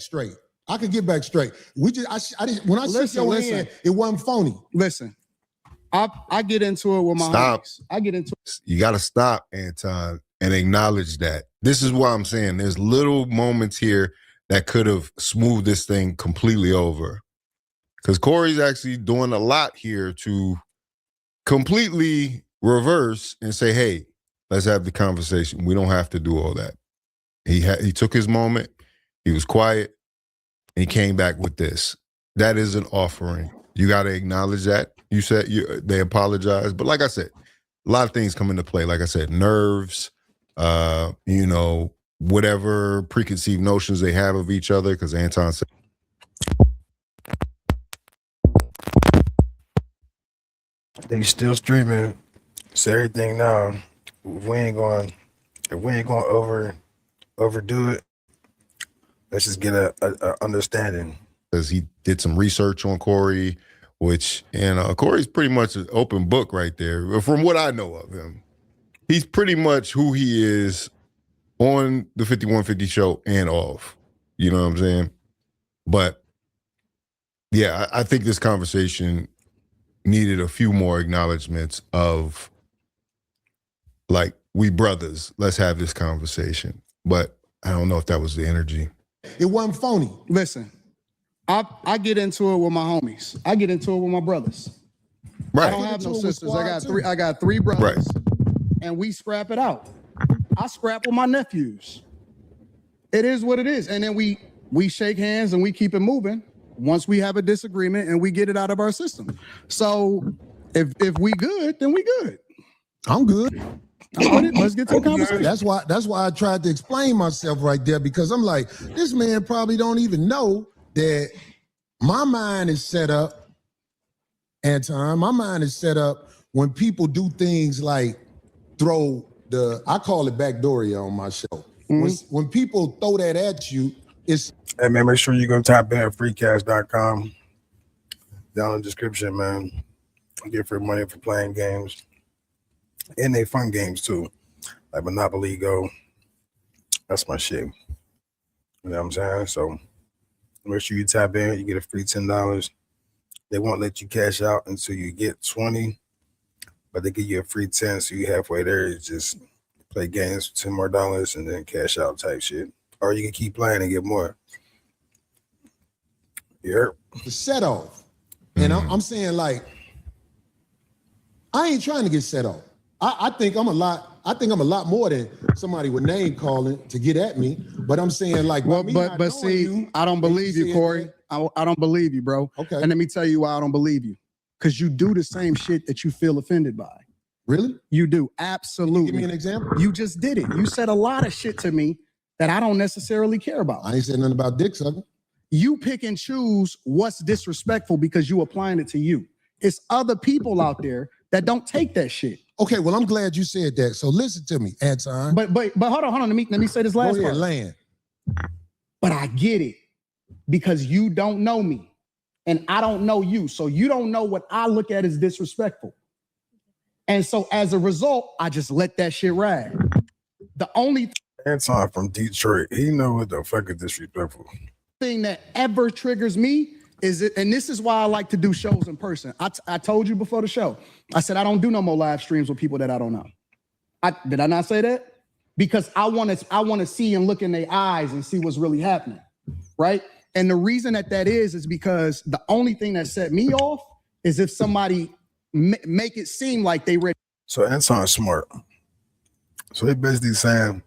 straight. I could get back straight. I didn't, when I shook your hand, it wasn't phony. Listen, I get into it with my Stop. homies. I get into it. You got to stop, Anton, and acknowledge that. This is why I'm saying there's little moments here that could have smoothed this thing completely over. Because Corey's actually doing a lot here to completely reverse and say, hey, let's have the conversation. We don't have to do all that. He took his moment. He was quiet. And he came back with this. That is an offering. You got to acknowledge that. You said they apologized. But like I said, a lot of things come into play. Like I said, nerves, whatever preconceived notions they have of each other, because Anton said, They still streaming. It's everything now. If we ain't going to overdo it, Let's just get a understanding. Because he did some research on Corey, which, Corey's pretty much an open book right there. From what I know of him, he's pretty much who he is on the 5150 show and off. You know what I'm saying? But yeah, I think this conversation needed a few more acknowledgments of, like, we brothers, let's have this conversation. But I don't know if that was the energy. It wasn't phony. Listen, I get into it with my homies. I get into it with my brothers. Right. I don't have no sisters. I got three brothers. Right. And we scrap it out. I scrap with my nephews. It is what it is. And then we shake hands and we keep it moving once we have a disagreement and we get it out of our system. So if we good, then we good. I'm good. Let's get to the conversation. That's why I tried to explain myself right there, because I'm like, this man probably don't even know that my mind is set up, Anton. My mind is set up when people do things like I call it backdooria on my show. Mm-hmm. When people throw that at you, it's... Hey, man, make sure you go tap in at freecast.com. Down in the description, man. Get free money for playing games. And they fun games, too. Like Monopoly Go. That's my shit. You know what I'm saying? So make sure you tap in. You get a free $10. They won't let you cash out until you get 20. But they give you a free 10, so you halfway there. You just play games for $10 more and then cash out type shit. Or you can keep playing and get more. Yeah. The set off. And I'm saying, like, I ain't trying to get set off. I think I'm a lot more than somebody with name calling to get at me. But I'm saying, like, but see, I don't believe you, Corey. I don't believe you, bro. Okay. And let me tell you why I don't believe you. Because you do the same shit that you feel offended by. Really? You do. Absolutely. Give me an example. You just did it. You said a lot of shit to me that I don't necessarily care about. I ain't said nothing about dick sucking. You pick and choose what's disrespectful because you applying it to you. It's other people out there that don't take that shit. Okay, well, I'm glad you said that. So listen to me, Anton. But hold on. Let me say this last part. Land. But I get it because you don't know me and I don't know you. So you don't know what I look at as disrespectful. And so as a result, I just let that shit ride. The only Anton from Detroit, he know what the fuck is disrespectful. Thing that ever triggers me is it, and this is why I like to do shows in person. I told you before the show, I said I don't do no more live streams with people that I don't know. Did I not say that? Because I want to see and look in their eyes and see what's really happening, right? And the reason that is because the only thing that set me off is if somebody make it seem like they ready. So Anton's smart. So he basically saying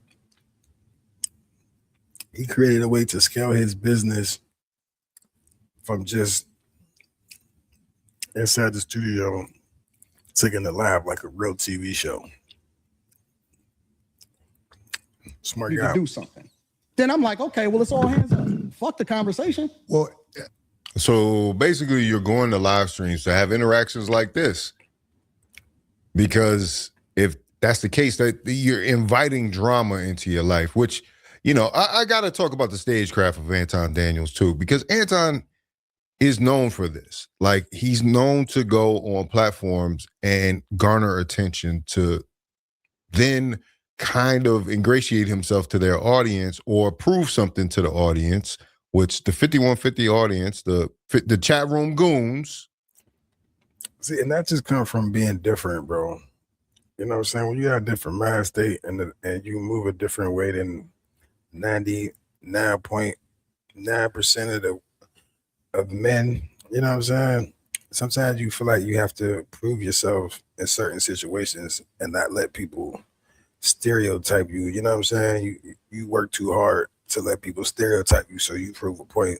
he created a way to scale his business from just inside the studio, taking the lab like a real TV show. Smart You guy. can do something. Then I'm like, okay, well, it's all hands up. Fuck the conversation. Well, so basically you're going to live streams to have interactions like this. Because if that's the case, that you're inviting drama into your life, which, you know, I got to talk about the stagecraft of Anton Daniels too, because Anton is known for this. Like, he's known to go on platforms and garner attention to then kind of ingratiate himself to their audience or prove something to the audience, which the 5150 audience, the chat room goons. See, and that just comes from being different, bro. You know what I'm saying? When you have a different mind state and you move a different way than 99.9% of men, you know what I'm saying? Sometimes you feel like you have to prove yourself in certain situations and not let people stereotype you. You know what I'm saying? You work too hard to let people stereotype you, so you prove a point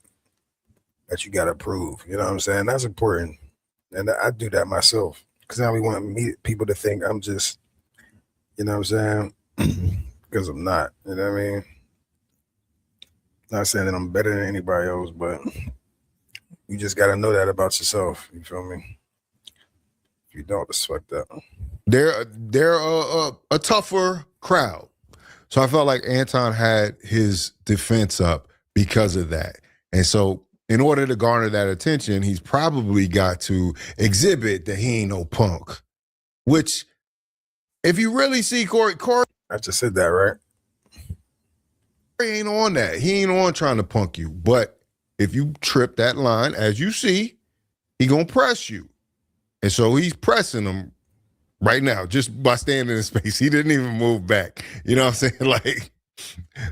that you got to prove. You know what I'm saying? That's important. And I do that myself because I only want people to think I'm just, you know what I'm saying? Because I'm not, you know what I mean? Not saying that I'm better than anybody else, but you just got to know that about yourself. You feel me? If you don't, it's fucked up. They're a tougher crowd. So I felt like Anton had his defense up because of that. And so in order to garner that attention, he's probably got to exhibit that he ain't no punk, which if you really see Corey I just said that, right? ain't on that. He ain't on trying to punk you. But if you trip that line, as you see, he gonna press you. And so he's pressing him right now just by standing in space. He didn't even move back. You know what I'm saying? Like,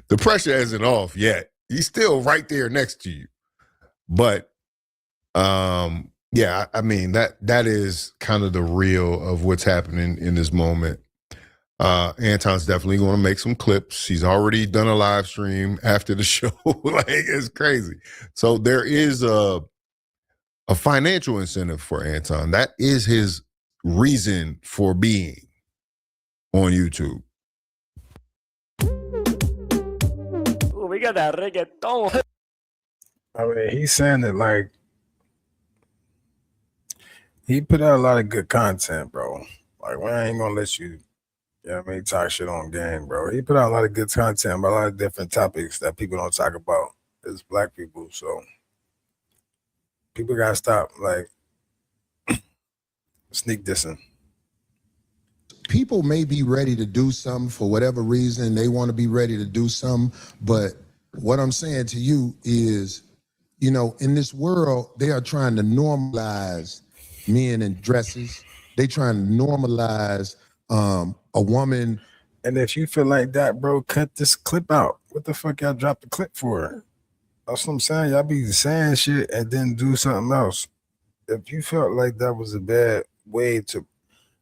the pressure isn't off yet. He's still right there next to you. But yeah, I mean, that is kind of the real of what's happening in this moment. Anton's definitely going to make some clips. He's already done a live stream after the show. Like, it's crazy. So there is a financial incentive for Anton. That is his reason for being on YouTube. Ooh, we got that reggaeton. I mean, he's saying that, like, he put out a lot of good content, bro. Like, we ain't gonna let you, you know what I mean, talk shit on game, bro. He put out a lot of good content about a lot of different topics that people don't talk about as black people. So people gotta stop, like, sneak dissing. People may be ready to do something for whatever reason. They want to be ready to do something. But what I'm saying to you is, you know, in this world, they are trying to normalize men in dresses. They trying to normalize a woman. And if you feel like that, bro, cut this clip out. What the fuck y'all dropped the clip for? That's what I'm saying. Y'all be saying shit and then do something else. If you felt like that was a bad way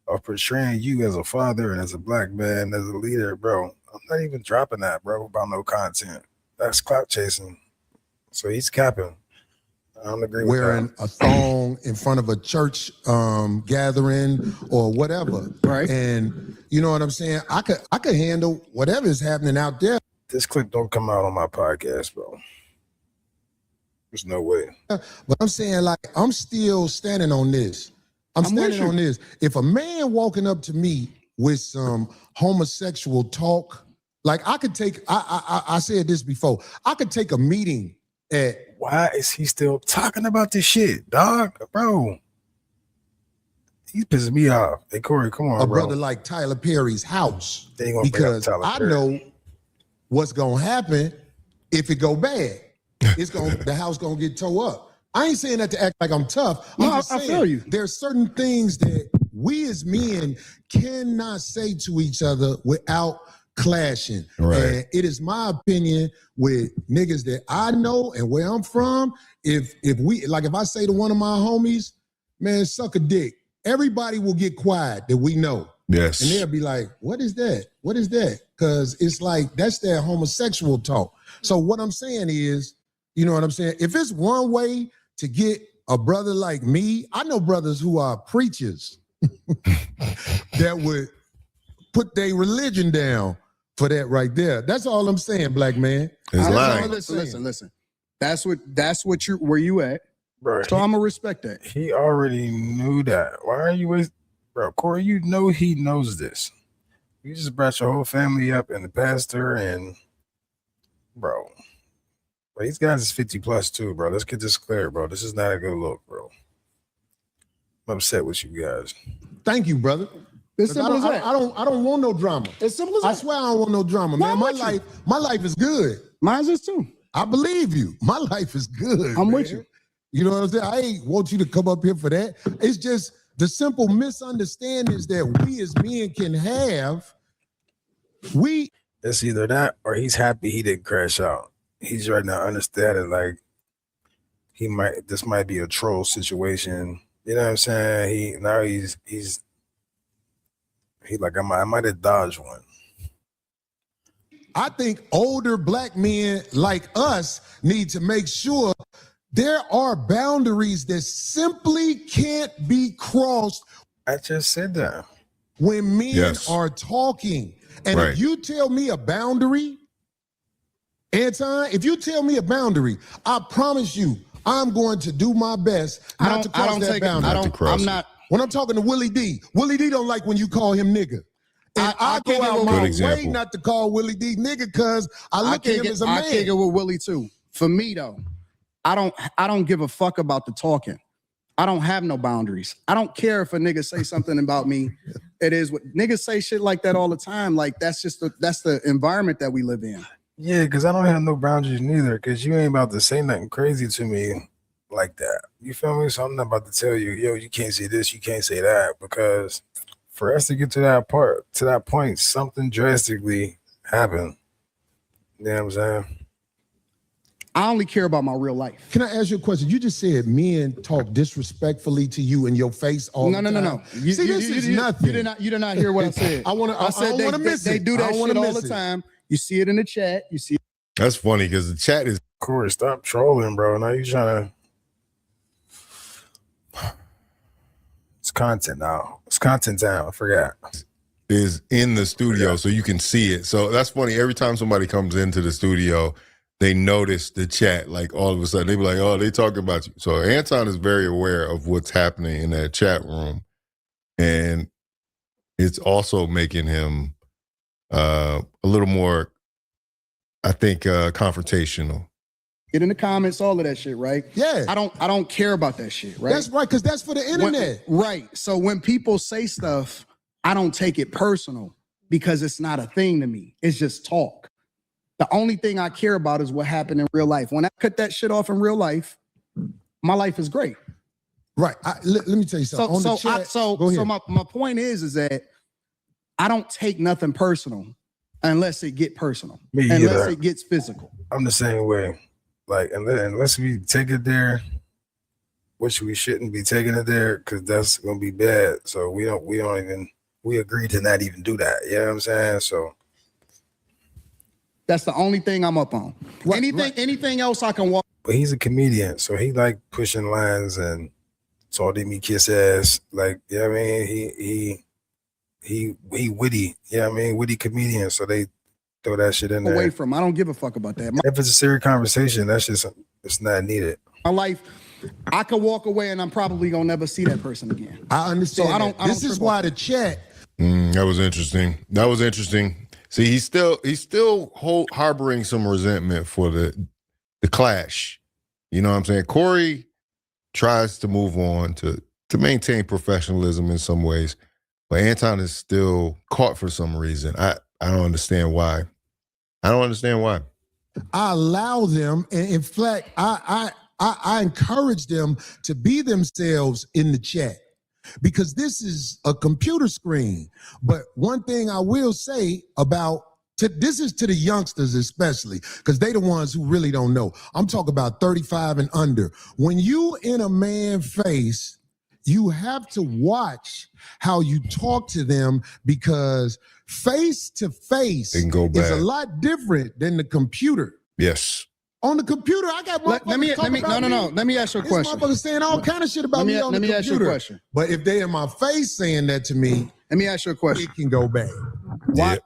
of portraying you as a father and as a black man, as a leader, bro, I'm not even dropping that, bro, about no content. That's clout chasing. So he's capping. I don't agree with wearing that. a thong in front of a church gathering or whatever. Right. And you know what I'm saying? I could handle whatever is happening out there. This clip don't come out on my podcast, bro. There's no way. But I'm saying, like, I'm still standing on this. I'm standing on this. If a man walking up to me with some homosexual talk, like, I could take, I said this before, I could take a meeting at. Why is he still talking about this shit, dog? Bro, he's pissing me off. Hey, Corey, come on, a bro. brother like Tyler Perry's house, They ain't gonna bring up because Tyler I Perry. know what's gonna happen if it go bad. It's gonna the house gonna get tore up. I ain't saying that to act like I'm tough. I'm just saying, feel you. there's certain things that we as men cannot say to each other without clashing. Right. And it is my opinion with niggas that I know and where I'm from, if we, like, if I say to one of my homies, man, suck a dick, everybody will get quiet that we know. Yes. And they'll be like, what is that? What is that? Because it's like, that's that homosexual talk. So what I'm saying is, you know what I'm saying? If it's one way to get a brother like me, I know brothers who are preachers that would put their religion down for that right there. That's all I'm saying, black man. It's lying. Listen. That's what you where you at. Bro, So I'm gonna respect that. he already knew that. Why are you wasting, bro? Corey, you know he knows this. You just brought your whole family up and the pastor and, bro, these guys is 50 plus too, bro. Let's get this clear, bro. This is not a good look, bro. I'm upset with you guys. Thank you, brother. It's simple as that. I don't want no drama. It's simple as I that. swear I don't want no drama, man. Why would My life is good. Mine's is too. I believe you. My life is good. I'm man. with you. You know what I'm saying? I ain't want you to come up here for that. It's just the simple misunderstandings that we as men can have. It's either that or he's happy he didn't crash out. He's right now understanding, like, this might be a troll situation. You know what I'm saying? He's like, I might have dodged one. I think older black men like us need to make sure there are boundaries that simply can't be crossed I just said that. when men Yes. are talking. And Right. if you tell me a boundary, Anton, if you tell me a boundary, I promise you, I'm going to do my best not to cross that boundary. When I'm talking to Willie D don't like when you call him nigga. And I go out my way not to call Willie D nigga because I look at him as a man. I kick it with Willie too. For me though, I don't give a fuck about the talking. I don't have no boundaries. I don't care if a nigga say something about me. It is what niggas say shit like that all the time. Like that's the environment that we live in. Yeah, because I don't have no boundaries neither. Because you ain't about to say nothing crazy to me like that. You feel me? So I'm not about to tell you, yo, you can't say this, you can't say that. Because for us to get to that point, something drastically happened. You know what I'm saying? I only care about my real life. Can I ask you a question? You just said men talk disrespectfully to you in your face all the time. No. This is nothing. You did not hear what I said. I said they do that shit all the time. You see it in the chat. You see. That's funny because the chat is. Corey, stop trolling, bro. Now you trying to. It's content now. It's content time. I forgot. Is in the studio, so you can see it. So that's funny. Every time somebody comes into the studio, they notice the chat. Like all of a sudden, they be like, "Oh, they talking about you." So Anton is very aware of what's happening in that chat room, and it's also making him a little more, I think, confrontational. Get in the comments, all of that shit, right? Yeah. I don't care about that shit, right? That's right, because that's for the internet. Right. So when people say stuff, I don't take it personal because it's not a thing to me. It's just talk. The only thing I care about is what happened in real life. When I cut that shit off in real life, my life is great. Right. Let me tell you something. So my point is that I don't take nothing personal unless it get personal. Unless it gets physical. I'm the same way. Like, unless we take it there, which we shouldn't be taking it there, because that's gonna be bad. So we agree to not even do that. You know what I'm saying? So that's the only thing I'm up on. Anything else I can walk. But he's a comedian, so he like pushing lines and told me kiss ass. Like, you know what I mean? He witty, you know what I mean? Witty comedian. So they throw that shit in there. Away from. I don't give a fuck about that. If it's a serious conversation, that's just, it's not needed. My life, I could walk away and I'm probably gonna never see that person again. I understand. So I don't. This is why the chat. That was interesting. See, he's still harboring some resentment for the clash. You know what I'm saying? Corey tries to move on to maintain professionalism in some ways, but Anton is still caught for some reason. I don't understand why. I allow them, and in fact, I encourage them to be themselves in the chat because this is a computer screen. But one thing I will say about this is to the youngsters especially, because they the ones who really don't know. I'm talking about 35 and under. When you in a man's face, you have to watch how you talk to them because face to face is a lot different than the computer. Yes. On the computer, I got motherfuckers Let me ask you a question. Motherfuckers saying all kind of shit about me on the computer. Ask you a question. But if they in my face saying that to me, let me ask you a question. It can go bad. Why?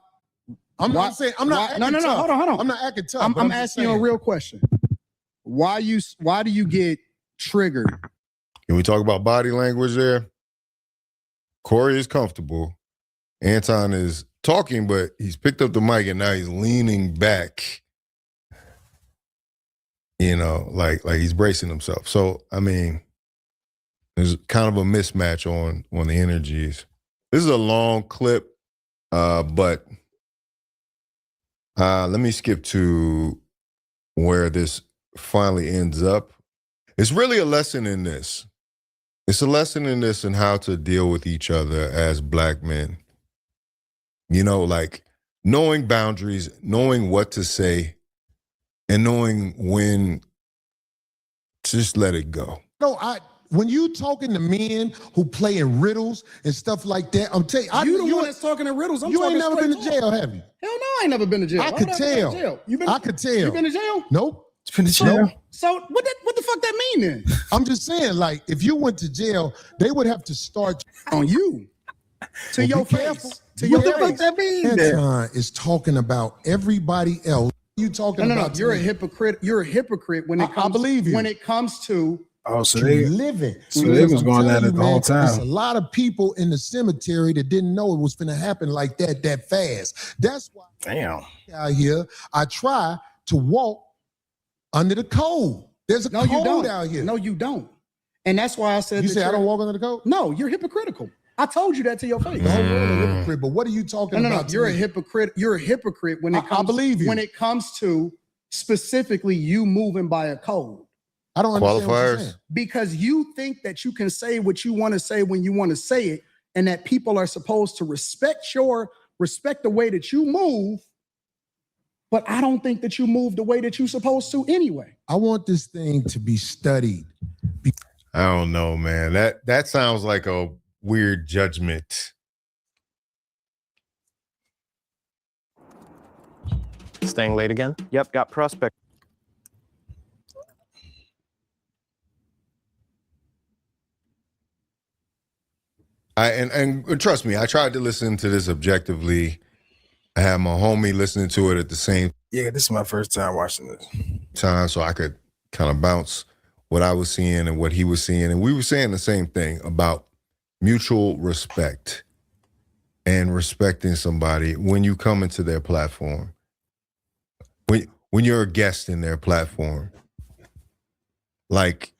I'm not saying I'm not acting tough. Hold on. I'm not acting tough. I'm asking you a real question. Why do you get triggered? Can we talk about body language there? Corey is comfortable. Anton is talking, but he's picked up the mic and now he's leaning back. You know, like he's bracing himself. So, I mean, there's kind of a mismatch on the energies. This is a long clip, but let me skip to where this finally ends up. It's really a lesson in this. It's a lesson in this and how to deal with each other as Black men. You know, like knowing boundaries, knowing what to say, and knowing when to just let it go. No, when you talking to men who play in riddles and stuff like that, I'm telling you, you the one that's talking in riddles. You ain't never been to jail, have you? Hell no, I ain't never been to jail. I could tell. I could tell. You been to jail? Nope. Been to jail. So what the fuck that mean then? I'm just saying, like, if you went to jail, they would have to start on you. To your face. To your face. What the fuck that mean? Anton is talking about everybody else. You talking about? No. You're a hypocrite. You're a hypocrite when it comes. I believe you. When it comes to living. So they was going at it the whole time. There's a lot of people in the cemetery that didn't know it was going to happen like that fast. That's why. Damn. Out here, I try to walk under the code. There's a No, you code don't. out here. No, you don't. And that's why I said You that say I you're- don't walk under the code? No, you're hypocritical. I told you that to your face. The whole world a hypocrite, but what are you talking No, about? you're a today? hypocrite. You're a hypocrite when it I comes. believe you. When it comes to specifically you moving by a code, I don't understand what you're saying. because you think that you can say what you want to say when you want to say it, and that people are supposed to respect the way that you move. But I don't think that you move the way that you're supposed to anyway. I want this thing to be studied. I don't know, man. That sounds like a weird judgment. Staying late again? Yep, got prospect. And trust me, I tried to listen to this objectively. I had my homie listening to it at the same Yeah, this is my first time watching this. time, so I could kind of bounce what I was seeing and what he was seeing. And we were saying the same thing about mutual respect and respecting somebody when you come into their platform. When you're a guest in their platform. Like,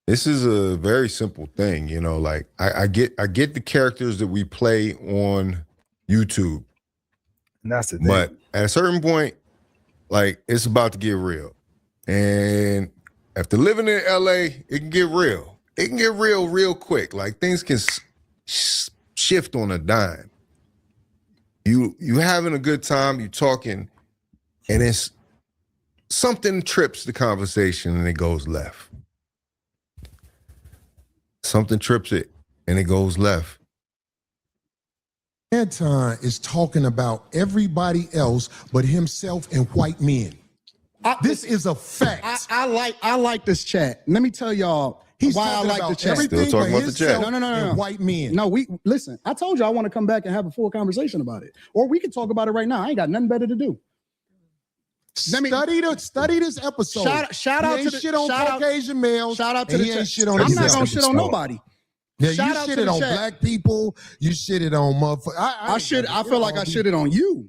this is a very simple thing, you know, like I get the characters that we play on YouTube. And that's the thing. But at a certain point, like, it's about to get real. And after living in LA, it can get real. It can get real quick. Like, things can shift on a dime. You having a good time, you talking, and it's something trips the conversation and it goes left. Something trips it and it goes left. Anton is talking about everybody else but himself and white men. This is a fact. I like this chat. Let me tell y'all He's why I talking like the about chat. everything Still talking but about the chat. himself No. and white men. No, listen. I told you I want to come back and have a full conversation about it, or we can talk about it right now. I ain't got nothing better to do. Study this episode. Shout He out ain't to the shit on Caucasian males. Shout out to and the he ain't chat. shit on I'm not himself. gonna shit on nobody. Yeah, you shout out to shitted the on chat. black people. You shitted on motherfuckers. I feel like I shitted on you.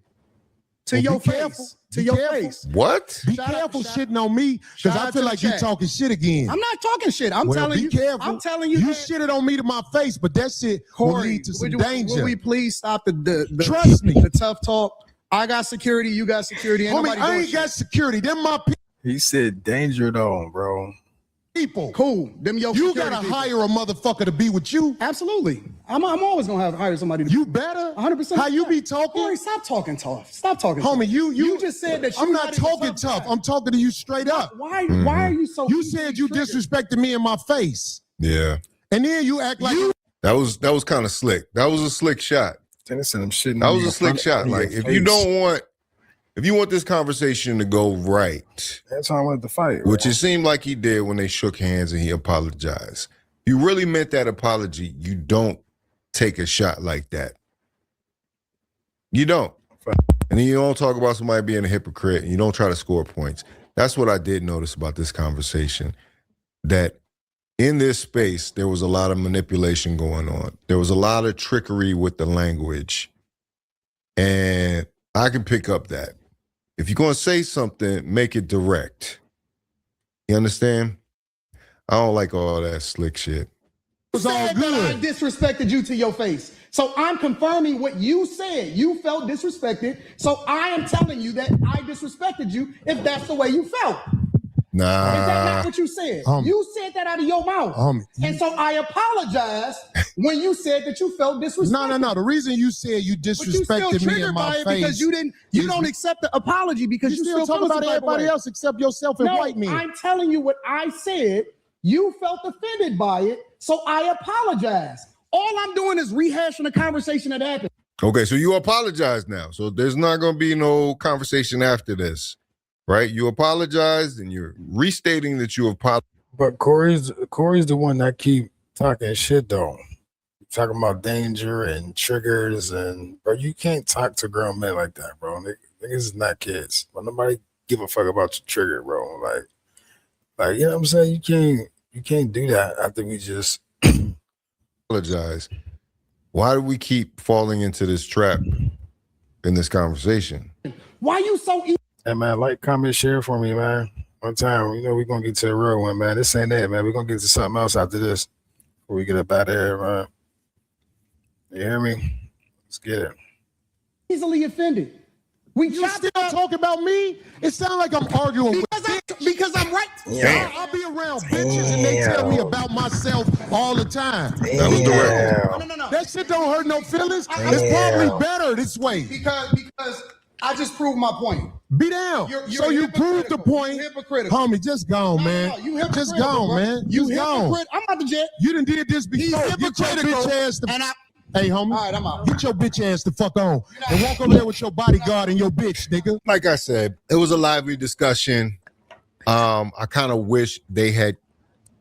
To your face. Careful. To Be your careful. face. What? Be Shout out- careful shout- shitting on me because shout I out feel to the like you chat. talking shit again. I'm not talking shit. I'm Well, telling be you. careful. I'm telling you. You that- shitted on me to my face, but that shit will Corey, lead to some would danger. we please stop the Trust me. the tough talk? I got security. You got security. Ain't Homie, nobody I doing ain't got shit. security. Them my He said danger though, bro. people. Cool. Them your You security gotta people. hire a motherfucker to be with you. Absolutely. I'm always gonna hire somebody to. You better. 100%. How you be talking? Corey, stop talking tough. Stop talking. Homie, tough. you just said that. I'm you not even talking tough. guy. I'm talking to you straight up. Why are you so? You easily said you triggered? disrespected me in my face. Yeah. And then you act like That was kind of slick. That was a slick shot. Tennessee, them shitting That on was you a slick in shot. front of Like, your if you face. want this conversation to go right, That's how I wanted to fight. which bro. it seemed like he did when they shook hands and he apologized. If you really meant that apology, you don't take a shot like that. You don't. And then you don't talk about somebody being a hypocrite and you don't try to score points. That's what I did notice about this conversation, that in this space, there was a lot of manipulation going on. There was a lot of trickery with the language. And I can pick up that. If you're going to say something, make it direct. You understand? I don't like all that slick shit. it was all Said that I good. disrespected you to your face. So I'm confirming what you said. You felt disrespected. So I am telling you that I disrespected you if that's the way you felt. Is that not what you said? You said that out of your mouth. And so I apologize when you said that you felt disrespected. No. The reason you said you But you still disrespected me in triggered my by it face because you don't accept the apology because you you still still talking feel about some type of everybody way. else except yourself and No, white men. I'm telling you what I said. You felt offended by it, so I apologize. All I'm doing is rehashing a conversation that happened. Okay, so you apologize now. So there's not going to be no conversation after this, right? You apologized and you're restating that you apologized. But Corey's the one that keep talking shit though. Talking about danger and triggers and bro, you can't talk to grown men like that, bro. Niggas is not kids. But nobody give a fuck about your trigger, bro. Like you know what I'm saying? You can't do that after we just Apologize. Why do we keep falling into this trap in this conversation? Why you so Hey man, like, comment, share for me, man. One time, we're gonna get to the real one, man. This ain't it, man. We're gonna get to something else after this before we get up out of here, man. You hear me? Let's get it. Easily offended. You still talking about me? It sounds like I'm arguing because I'm right. I'll be around bitches and they tell me about myself all the time. That was direct. No. That shit don't hurt no feelings. It's probably better this way. Because I just proved my point. Be down. So you proved the point. Hypocritical. Homie, just gone, man. Just gone, man. Just gone. I'm out the jet. You done did this before. Get your bitch ass the Hey, homie. All right, I'm out. Get your bitch ass the fuck on and walk over there with your bodyguard and your bitch, nigga. Like I said, it was a lively discussion. I kind of wish they had.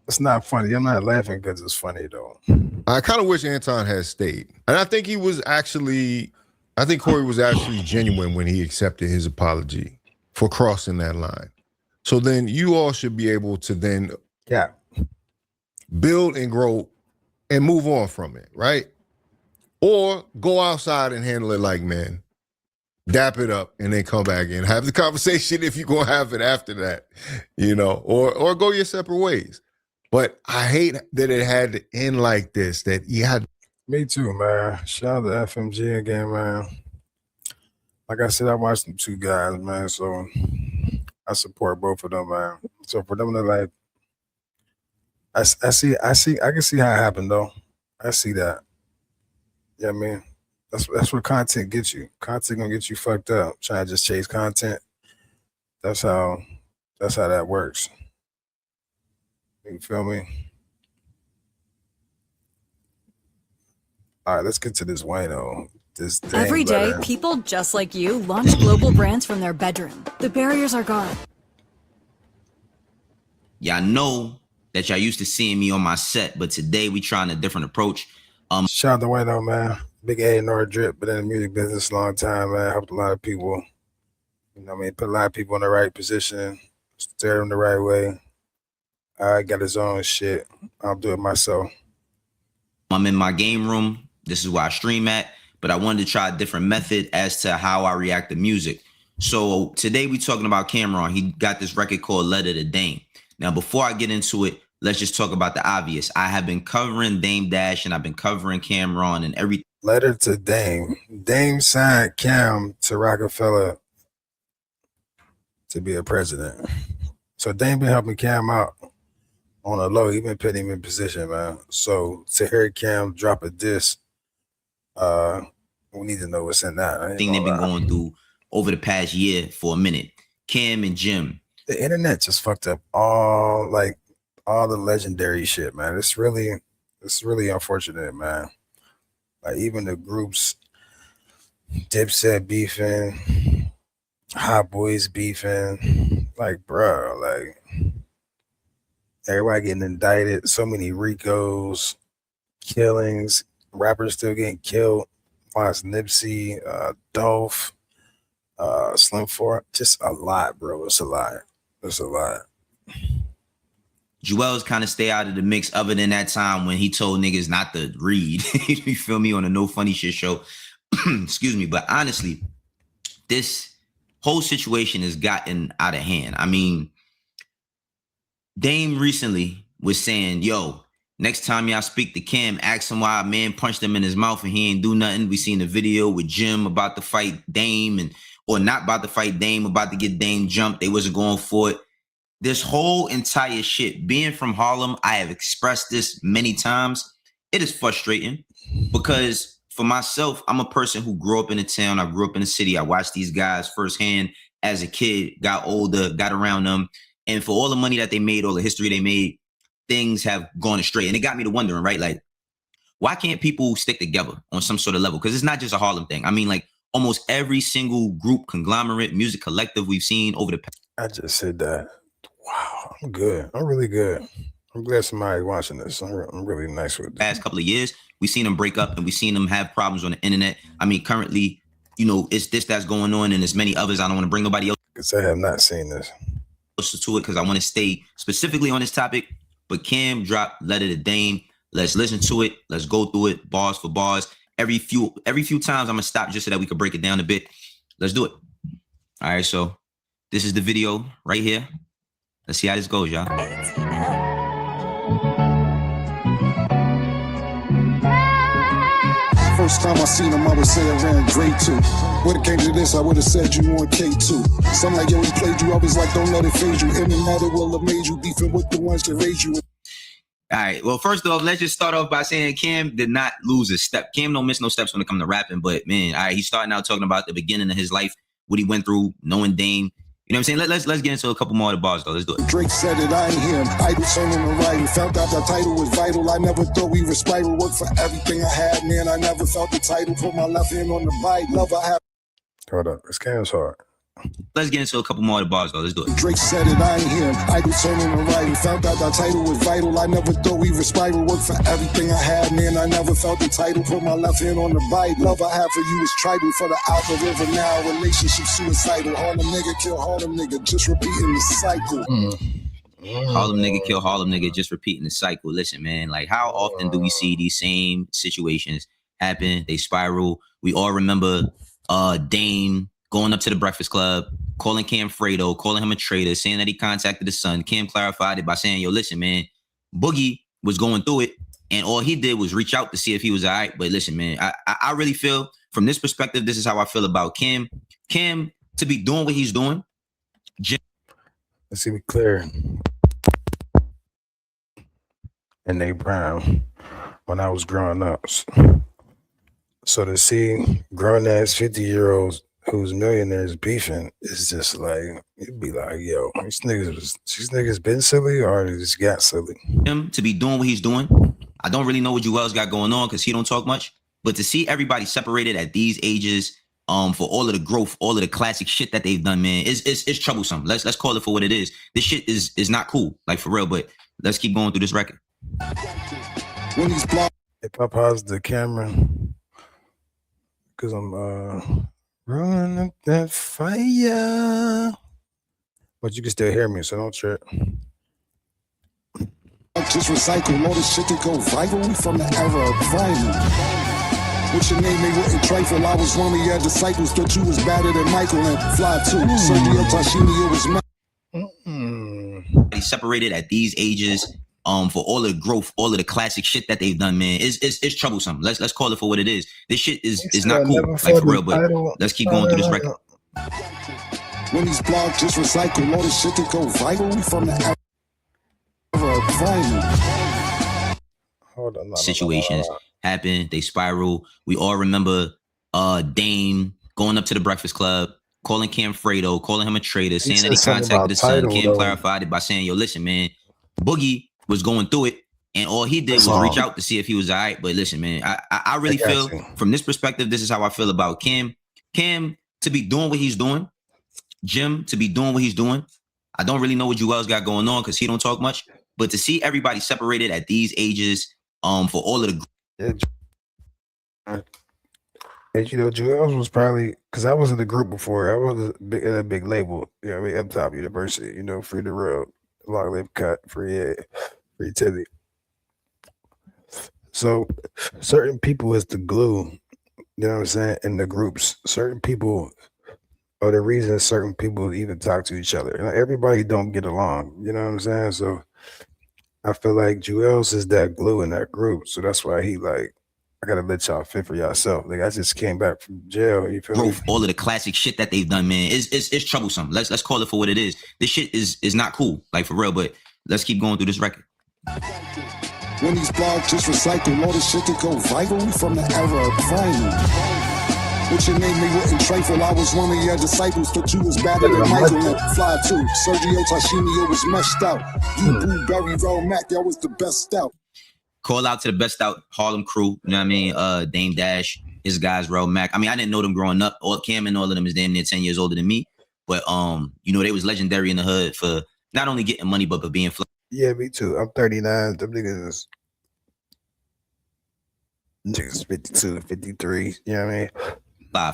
It's not funny. I'm not laughing because it's funny though. I kind of wish Anton had stayed, and I think he was actually. I think Corey was actually genuine when he accepted his apology for crossing that line. So then you all should be able to then build and grow and move on from it, right? Or go outside and handle it like men, dap it up, and then come back and have the conversation if you're going to have it after that, or go your separate ways. But I hate that it had to end like this, that he had. Me too, man. Shout out to FMG again, man. Like I said, I watched them two guys, man, so I support both of them, man. So for them to like, I can see how it happened, though. I see that. Yeah, I mean, that's what content gets you. Content gonna get you fucked up. Trying to just chase content. That's how that works. You feel me? All right, let's get to this wino. Every day, people just like you launch global brands from their bedroom. The barriers are gone. Y'all know that y'all used to seeing me on my set, but today we trying a different approach. Shout out to Wayno, man. Big A&R drip, but in the music business a long time, man. Helped a lot of people. Put a lot of people in the right position, steer them the right way. I got his own shit. I'll do it myself. I'm in my game room. This is where I stream at, but I wanted to try a different method as to how I react to music. So today we talking about Camron. He got this record called Letter to Dame. Now, before I get into it, let's just talk about the obvious. I have been covering Dame Dash and I've been covering Camron and everything. Letter to Dame. Dame signed Cam to Rockefeller to be a president. So Dame been helping Cam out on a low. He been putting him in position, man. So to hear Cam drop a diss, we need to know what's in that. Thing they've been going through over the past year for a minute. Cam and Jim. The internet just fucked up all the legendary shit, man. It's really unfortunate, man. Like even the groups, Dipset beefing, Hot Boys beefing, like bro, like everybody getting indicted. So many Ricos, killings, rappers still getting killed. Watch Nipsey, Dolph, Slim 4, just a lot, bro. It's a lot. It's a lot. Joel's kind of stay out of the mix other than that time when he told niggas not to read. You feel me? On a No Funny Shit show. Excuse me. But honestly, this whole situation has gotten out of hand. I mean, Dame recently was saying, yo, next time y'all speak to Cam, ask him why a man punched him in his mouth and he ain't do nothing. We seen the video with Jim about to fight Dame or not about to fight Dame, about to get Dame jumped. They wasn't going for it. This whole entire shit, being from Harlem, I have expressed this many times. It is frustrating because for myself, I'm a person who grew up in a town. I grew up in the city. I watched these guys firsthand as a kid, got older, got around them. And for all the money that they made, all the history they made, things have gone astray. And it got me to wondering, right? Like, why can't people stick together on some sort of level? Because it's not just a Harlem thing. I mean, like almost every single group, conglomerate, music collective we've seen over the past. I just said that. Wow, I'm good. I'm really good. I'm glad somebody's watching this. I'm really nice with it. Past couple of years, we've seen them break up and we've seen them have problems on the internet. I mean, currently, it's this that's going on and there's many others. I don't want to bring nobody else. Because I have not seen this. To it because I want to stay specifically on this topic. But Cam dropped Letter to Dame. Let's listen to it. Let's go through it bars for bars. Every few times I'm gonna stop just so that we could break it down a bit. Let's do it. All right, so This is the video right here. Let's see how this goes, y'all. First time I seen him, I would say I ran grade 2. When it came to this, I would have said you on K2. Some like, yo, he played you. I was like, don't let it phase you. Internet, it will have made you beefing with the ones that raised you. All right. Well, first off, let's just start off by saying Cam did not lose a step. Cam don't miss no steps when it comes to rapping. But, man, all right, he's starting out talking about the beginning of his life, what he went through, knowing Dame. You know what I'm saying? Let's get into a couple more of the bars, though. Let's do it. Drake said it, I ain't him. Idol turning the writing. Found out that title was vital. I never thought we were spiral. Worked for everything I had, man. I never felt the title. Put my left hand on the bike. Love I have. Hold up. This game's hard. Let's get into a couple more of the bars, though. Let's do it. Drake said it, I ain't him. Idol turning the writing. Found out that title was vital. I never thought we were spiral. Worked for everything I had, man. I never felt the title. Put my left hand on the bike. Love I have for you is tribal. For the outer river now. Relationship suicidal. Harlem nigga kill Harlem nigga. Just repeating the cycle. Harlem nigga kill Harlem nigga, just repeating the cycle. Listen, man, like how often do we see these same situations happen? They spiral. We all remember Dame going up to the Breakfast Club, calling Cam Fredo, calling him a traitor, saying that he contacted his son. Cam clarified it by saying, yo, listen, man, Boogie was going through it, and all he did was reach out to see if he was all right. But listen, man, I really feel from this perspective, this is how I feel about Cam. Cam, to be doing what he's doing. Let's see, we clear. And Nate Brown when I was growing up. So to see grown ass 50-year-olds who's millionaires beefing is just like, you'd be like, yo, these niggas been silly or they just got silly. Him to be doing what he's doing. I don't really know what Joel's got going on because he don't talk much. But to see everybody separated at these ages, for all of the growth, all of the classic shit that they've done, man, it's troublesome. Let's call it for what it is. This shit is not cool, like for real. But let's keep going through this record. If I pause the camera, because I'm running up that fire, but you can still hear me, so don't trip. Just recycle all this shit to go viral from the era of vinyl. What's your name? They wouldn't trifle. I was one of your disciples. Thought you was better than Michael and Fly too. Sergio Tashini, it was They separated at these ages. For all of the growth, all of the classic shit that they've done, man, it's troublesome. Let's call it for what it is. This shit is not cool, like for real. But let's keep going through this record. When these blogs just recycle all this shit to go viral from the era of vinyl. Hold on, Situations happen, they spiral. We all remember Dame going up to the Breakfast Club, calling Cam Fredo, calling him a traitor, saying that he contacted his son. Cam clarified it by saying, yo, listen, man, Boogie was going through it, and all he did was reach out to see if he was all right. But listen, man, I really feel from this perspective, this is how I feel about Cam. Cam to be doing what he's doing, Jim to be doing what he's doing. I don't really know what Joel's got going on because he don't talk much. But to see everybody separated at these ages, for all of the and you know, Joel's was probably because I was in the group before. I was in a big label, you know, I mean, up top University, you know, free the road. Long live cut, free Tilly. So certain people is the glue, you know what I'm saying, in the groups. Certain people are the reason certain people even talk to each other. Like, everybody don't get along, you know what I'm saying? So I feel like Joel's is that glue in that group. So that's why he like, I gotta let y'all fend for yourself. Like I just came back from jail. You feel me? All of the classic shit that they've done, man, it's troublesome. Let's call it for what it is. This shit is not cool, like for real. But let's keep going through this record. When these blogs just recycle all this shit to go viral from the era of vinyl. What's your name? They wouldn't trifle. I was one of your disciples. Thought you was better than Michael and Fly too. Sergio Tashini, it was meshed out. You Blueberry Roll Mac, that was the best out. Call out to the best out Harlem crew, you know what I mean? Dame Dash, his guys, Rel Mac. I mean, I didn't know them growing up. All Cam and all of them is damn near 10 years older than me. But you know, they was legendary in the hood for not only getting money, but for being fly. Yeah, me too. I'm 39. Them niggas is 52, 53. You know what I mean?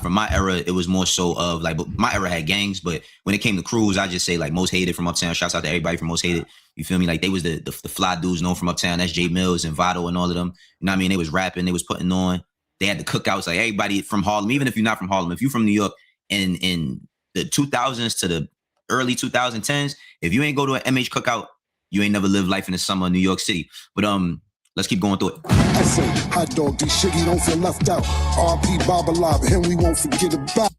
From my era, it was more so of like, my era had gangs, but when it came to crews, I just say like Most Hated from Uptown. Shouts out to everybody from Most Hated. You feel me? Like they was the fly dudes known from Uptown. That's Jay Mills and Vado and all of them. You know what I mean? They was rapping, they was putting on. They had the cookouts. Like everybody from Harlem, even if you're not from Harlem, if you're from New York in the 2000s to the early 2010s. If you ain't go to an MH cookout, you ain't never lived life in the summer of New York City. But let's keep going through it. I say, hot dog, these shiggy don't feel left out. RP Baba Lob, him we won't forget about.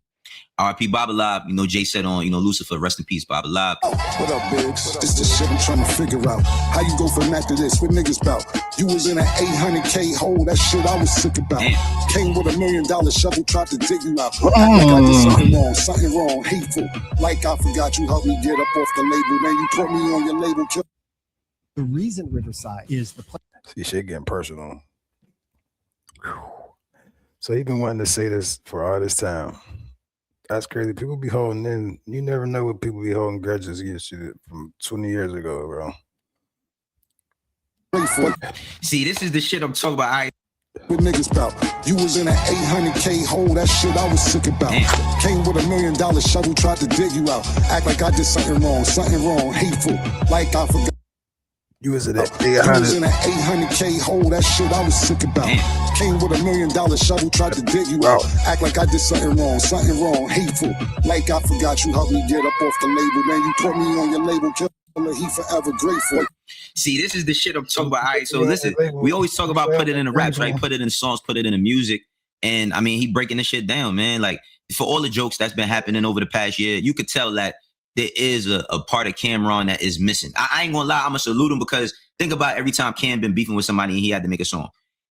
RP Baba Lob, you know, Jay said on, you know, Lucifer, rest in peace, Baba Lob. What up, Biggs? This the shit I'm trying to figure out. How you go from that to this? What niggas bout? You was in an 800K hole, that shit I was sick about. Damn. Came with $1 million shovel, tried to dig you out. Like I did something wrong, hateful. Like I forgot you helped me get up off the label. Then you put me on your label. The reason Riverside is the place. See, shit getting personal. Whew. So he been wanting to say this for all this time. That's crazy. People be holding in. You never know what people be holding grudges against you from 20 years ago, bro. See, this is the shit I'm talking about. With niggas bout. You was in an 800K hole, that shit I was sick about. Damn. Came with $1 million shovel, tried to dig you out. Act like I did something wrong, hateful. Like I forgot. You was in an 800K hole, that shit I was sick about. Damn. Came with $1 million shovel, tried to dig you out. Act like I did something wrong, hateful. Like I forgot you helped me get up off the label. Then you put me on your label, killer, he forever grateful. See, this is the shit I'm talking about. All right, so listen, we always talk about put it in the raps, right? Put it in songs, put it in the music. And I mean, he breaking the shit down, man. Like, for all the jokes that's been happening over the past year, you could tell that there is a part of Camron that is missing. I ain't gonna lie, I'm gonna salute him because think about every time Cam been beefing with somebody and he had to make a song.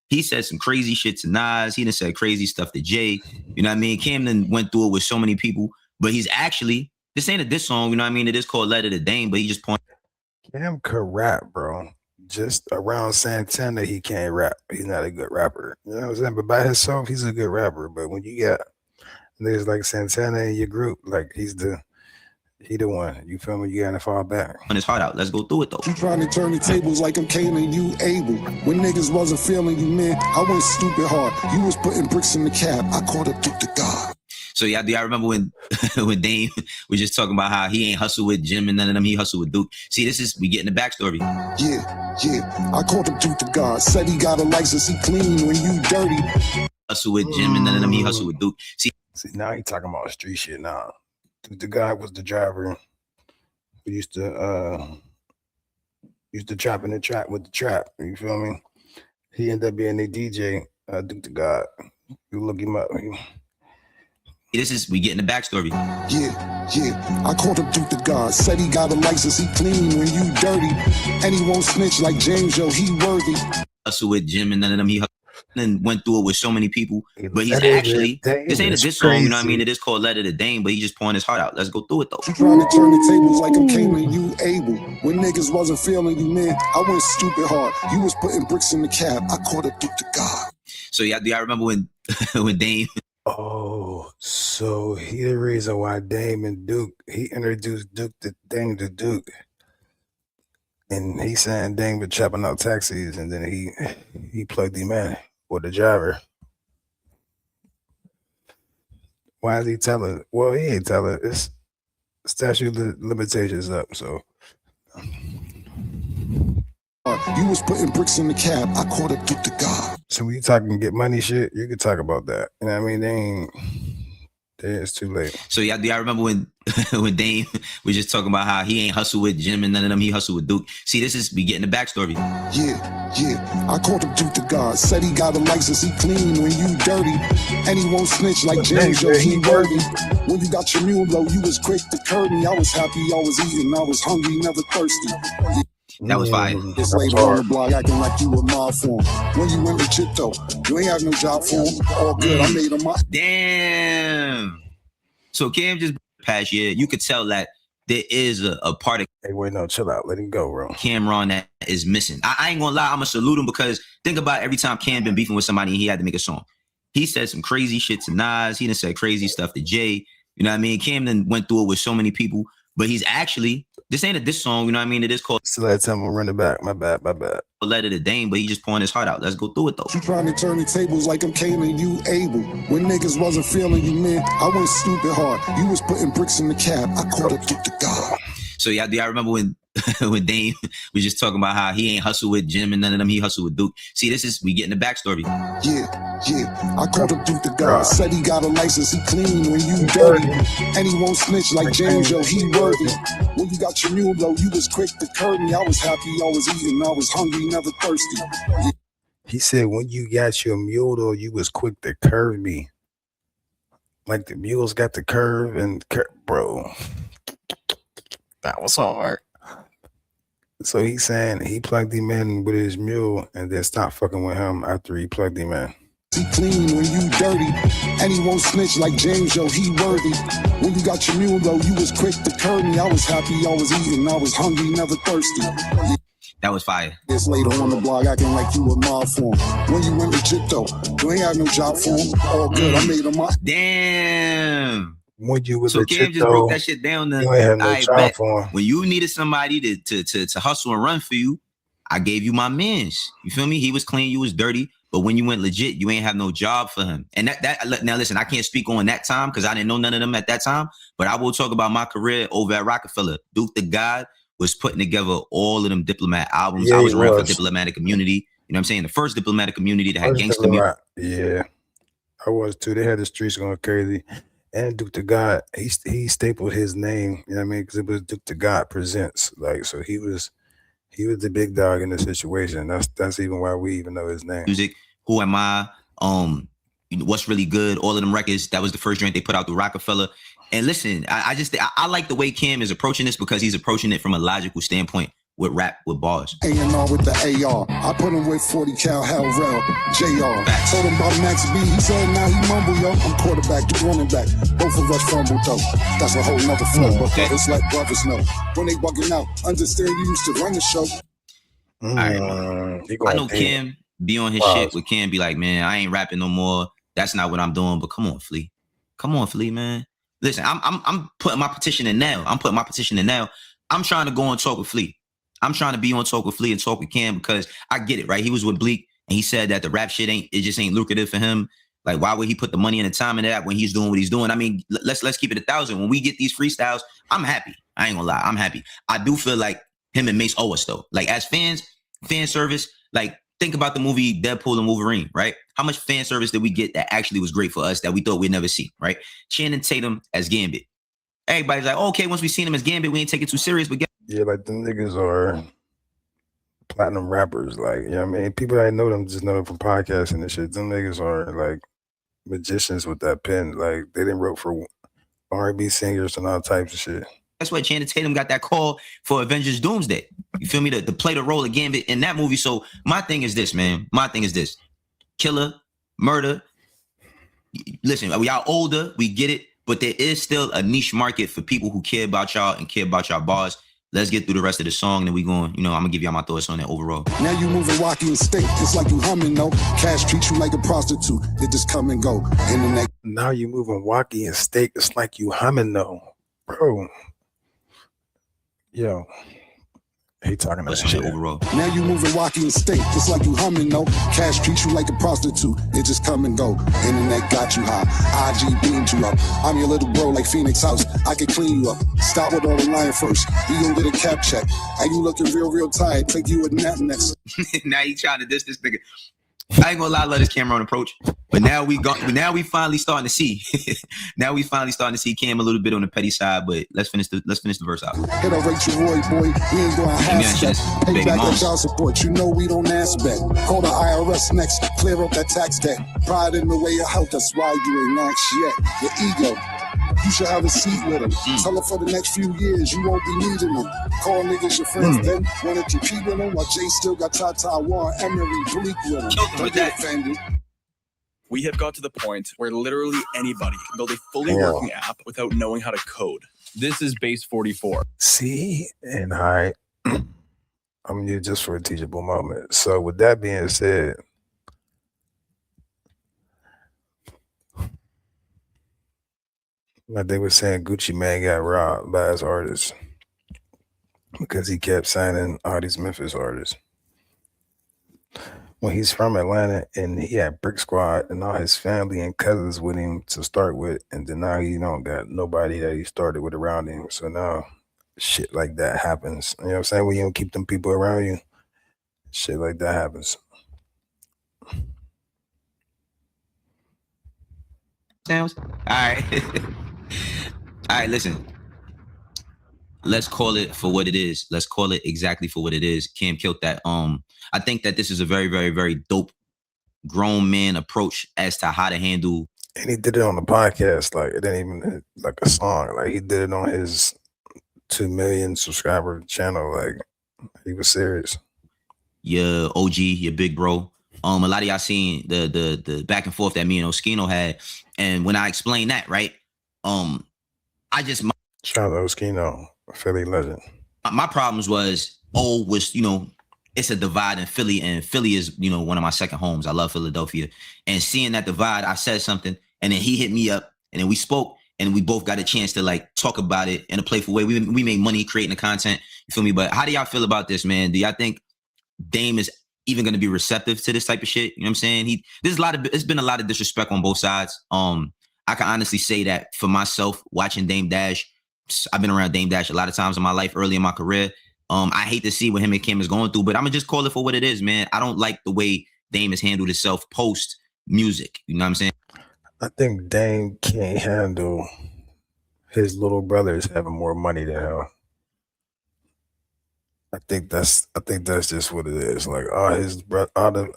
He said some crazy shit to Nas. He done said crazy stuff to Jay. You know what I mean? Cam done went through it with so many people, but he's actually, this ain't a diss song, you know what I mean? It is called Letter to Dame, but he just pointed. Cam could rap, bro. Just around Santana, he can't rap. He's not a good rapper. You know what I'm saying? But by himself, he's a good rapper. But when you got niggas like Santana in your group, like he the one. You feel me? You gotta fall back. On his heart out. Let's go through it though. You trying to turn the tables like I'm Caning you able. When niggas wasn't feeling you, man, I went stupid hard. You was putting bricks in the cab. I caught up to God. So y'all remember when when Dame was just talking about how he ain't hustle with Jim and none of them, he hustle with Duke. See, we getting the backstory. Yeah. I called him Duke to God. Said he got a license, he clean when you dirty. Hustle with Jim and none of them, he hustle with Duke. See, now he talking about street shit now. The guy was the driver who used to chop in the trap with the trap. You feel me? He ended up being a DJ, Duke to God. You look him up. We getting the backstory. Yeah. I called him Duke to God. Said he got a license, he clean when you dirty. And he won't snitch like James, yo, he worthy. Hustle with Jim and none of them, he and went through it with so many people, but he's actually, this ain't a diss song, you know what I mean? It is called Letter to Dame, but he just pouring his heart out. Let's go through it though. You trying to turn the tables like I'm Caning you able. When niggas wasn't feeling you, man, I went stupid hard. You was putting bricks in the cab. I caught up Duke to God. So do y'all remember when when Dame? Oh, so he the reason why Dame and Duke, he introduced Dame to Duke. And he saying Dame was chopping out taxis, and then he plugged him in with the driver. Why is he telling? Well, he ain't telling. It's statute of limitations up, so. You was putting bricks in the cab. I caught up Duke to God. So when you talking get money shit, you could talk about that. You know what I mean? It's too late. So do y'all remember when when Dame was just talking about how he ain't hustle with Jim and none of them, he hustle with Duke. See, we getting the backstory. Yeah. I called him Duke to God. Said he got a license, he clean when you dirty. And he won't snitch like James, yo, he worthy. When you got your mule though, you was quick to curb me. I was happy, I was eating, I was hungry, never thirsty. That was fire. It's later on the block acting like you a mob for him. When you went to chip though, you ain't have no job for him. All good, I made him my. Damn. So Cam just past year, you could tell that there is a part of. Hey, wait, no, chill out. Let him go, bro. Camron that is missing. I ain't gonna lie, I'm gonna salute him because think about every time Cam been beefing with somebody and he had to make a song. He said some crazy shit to Nas. He done said crazy stuff to Jay. You know what I mean? Cam done went through it with so many people, but he's actually, this ain't a diss song, you know what I mean? It is called. So that time I'm running back. My bad. Letter to Dame, but he just pouring his heart out. Let's go through it though. You trying to turn the tables like I'm Caning you able. When niggas wasn't feeling you, man, I went stupid hard. You was putting bricks in the cab. I caught up Duke to God. So do y'all remember when when Dame was just talking about how he ain't hustle with Jim and none of them. He hustle with Duke. See, we getting the backstory. Yeah. I called him Duke the God. Said he got a license, he clean when you dirty. And he won't snitch like James, yo, he worthy. When you got your mule, though, you was quick to curb me. I was happy, I was eating, I was hungry, never thirsty. Yeah. He said, when you got your mule, though, you was quick to curve me. Like the mules got the curve and bro. That was hard. So he's saying he plugged him in with his mule and then stopped fucking with him after he plugged him in. He clean when you dirty, and he won't snitch like James, yo, he worthy. When you got your mule, though, you was quick to curb me. I was happy, I was eating, I was hungry, never thirsty. Yeah. That was fire. It's later on the blog acting like you a mob for him. When you went legit, though, you ain't had no job for him. All good, I made him up. Damn. When you was so legit, Cam just though, broke that shit down. You ain't had no job for him. When you needed somebody to hustle and run for you, I gave you my mans. You feel me? He was clean, you was dirty. But when you went legit, you ain't have no job for him. And that now listen, I can't speak on that time because I didn't know none of them at that time. But I will talk about my career over at Rockefeller. Duke the God was putting together all of them Diplomat albums. I was around for Diplomatic Community. You know what I'm saying? The first Diplomatic Community that had gangster music. Yeah, I was too. They had the streets going crazy. And Duke the God, he stapled his name, you know what I mean? Because it was Duke the God Presents. Like, so he was the big dog in the situation. That's even why we even know his name. Music, Who Am I? What's Really Good? All of them records. That was the first joint they put out through Rockefeller. And listen, I like the way Cam is approaching this because he's approaching it from a logical standpoint with rap, with bars. A&R with the AR. I put him with 40 cal, Hell Rel, JR. Told him about Max B. He said, now he mumble, yo. I'm quarterback, you running back. Both of us fumble, though. That's a whole nother flow. But brothers let brothers know. When they bugging out, understand you used to run the show. All right, man. I know Cam be on his shit with Cam be like, man, I ain't rapping no more. That's not what I'm doing. But come on, Flea. Come on, Flea, man. Listen, I'm putting my petition in now. I'm trying to go and talk with Flea. I'm trying to be on talk with Flea and talk with Cam because I get it, right? He was with Bleak and he said that the rap shit just ain't lucrative for him. Like, why would he put the money and the time into that when he's doing what he's doing? I mean, let's keep it 1,000. When we get these freestyles, I'm happy. I ain't gonna lie, I'm happy. I do feel like him and Mace owe us though. Like as fans, fan service, like think about the movie Deadpool and Wolverine, right? How much fan service did we get that actually was great for us that we thought we'd never see, right? Channing Tatum as Gambit. Everybody's like, oh, okay, once we seen him as Gambit, we ain't take it too serious. But yeah, like them niggas are platinum rappers. Like, you know what I mean? People that know them just know them from podcasts and shit. Them niggas are like magicians with that pen. Like they didn't wrote for R&B singers and all types of shit. That's why Channing Tatum got that call for Avengers Doomsday. You feel me? To play the role of Gambit in that movie. So my thing is this, man. My thing is this. Killer, murder. Listen, we are older. We get it. But there is still a niche market for people who care about y'all and care about y'all bars. Let's get through the rest of the song, then we going, I'm gonna give y'all my thoughts on it overall. Now you moving rocky and state, it's like you humming, no. Cash treats you like a prostitute, it just come and go. Now you moving wacky and steak, it's like you humming, though. Bro. Yo. He talking about shit overall. Now you moving rocky and state, it's like you humming, no. Cash treats you like a prostitute, it just come and go. Internet got you high, IG beamed you up. I'm your little bro like Phoenix House, I can clean you up. Start with all the lying first, you gon' get a cap check. And you looking real tired, take you a nap next. Now you trying to diss this nigga. I ain't gonna lie, let this Camron approach. But now we finally starting to see. Now we finally starting to see Cam a little bit on the petty side, but let's finish the verse out. Hit a Rachel Roy, boy. We ain't going half step. Pay back that child support. You know we don't ask back. Call the IRS next. Clear up that tax debt. Pride in the way of health. That's why you ain't asked yet. Your ego. You should have a seat with him. Tell her for the next few years you won't be needing them. Call niggas your friends then. Wanna compete with them while Jay still got Tata Warren, Emery, Bleak with him. Don't get offended. We have got to the point where literally anybody can build a fully working app without knowing how to code. This is base 44. See, and I'm here just for a teachable moment. So with that being said, like they were saying, Gucci Mane got robbed by his artists because he kept signing all these Memphis artists. When he's from Atlanta and he had Brick Squad and all his family and cousins with him to start with, and then now he don't got nobody that he started with around him. So now shit like that happens. You know what I'm saying? When you don't keep them people around you, shit like that happens. Sounds all right. All right, listen. Let's call it for what it is. Let's call it exactly for what it is. Cam killed that. I think that this is a very, very, very dope grown man approach as to how to handle. And he did it on the podcast. Like it didn't even like a song. Like he did it on his 2 million subscriber channel. Like he was serious. Your OG, your big bro. A lot of y'all seen the back and forth that me and Oskino had, and when I explained that, right, I just shout out to Oskino, Philly legend. My problems was it's a divide in Philly, and Philly is one of my second homes. I love Philadelphia, and seeing that divide, I said something, and then he hit me up, and then we spoke, and we both got a chance to like talk about it in a playful way. We made money creating the content. You feel me? But how do y'all feel about this, man? Do y'all think Dame is even going to be receptive to this type of shit? You know what I'm saying? It's been a lot of disrespect on both sides. I can honestly say that for myself, watching Dame Dash, I've been around Dame Dash a lot of times in my life, early in my career. I hate to see what him and Kim is going through, but I'm gonna just call it for what it is, man. I don't like the way Dame has handled himself post music. You know what I'm saying? I think Dame can't handle his little brothers having more money than him. I think that's just what it is. Like his brother,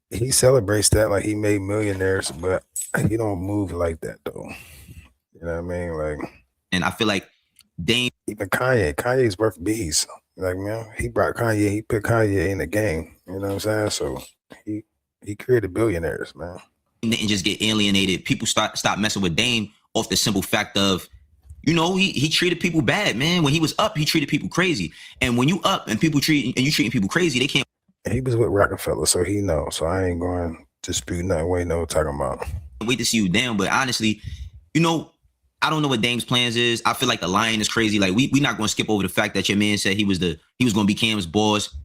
he celebrates that like he made millionaires, but he don't move like that though. You know what I mean? Like, and I feel like Dame, even Kanye's worth bees. Like, man, he put Kanye in the game. You know what I'm saying? So he created billionaires, man. And just get alienated. People stop messing with Dame off the simple fact of, he treated people bad, man. When he was up, he treated people crazy. And when you up and you treating people crazy, they can't. He was with Rockefeller, so he knows. So I ain't going to dispute nothing. Wait, no, talking about. Wait to see you down, but honestly, I don't know what Dame's plans is. I feel like the Lion is crazy. Like we not going to skip over the fact that your man said he was going to be Cam's boss,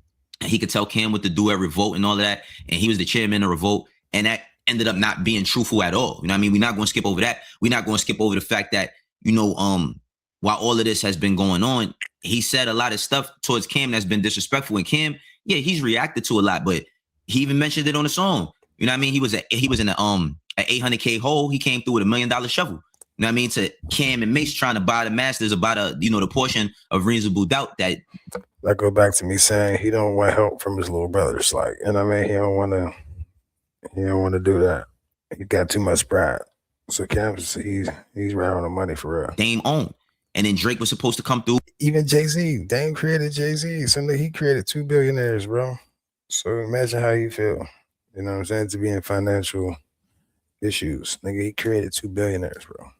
and he could tell Cam what to do at Revolt and all of that, and he was the chairman of Revolt, and that ended up not being truthful at all. You know what I mean? We're not going to skip over that. We're not going to skip over the fact that while all of this has been going on, he said a lot of stuff towards Cam that's been disrespectful. And Cam, yeah, he's reacted to a lot, but he even mentioned it on the song. You know what I mean? He was in an $800K hole. He came through with $1 million shovel. You know what I mean? To Cam and Mace trying to buy the Masters, about the portion of reasonable doubt that go back to me saying he don't want help from his little brothers. Like, you know what I mean? He don't want to do that. He got too much pride. So Cam, he's riding the money for real. Dame owned. And then Drake was supposed to come through. Even Jay-Z. Dame created Jay-Z. So he created 2 billionaires, bro. So imagine how you feel. You know what I'm saying? To be in financial issues. Nigga, he created 2 billionaires, bro.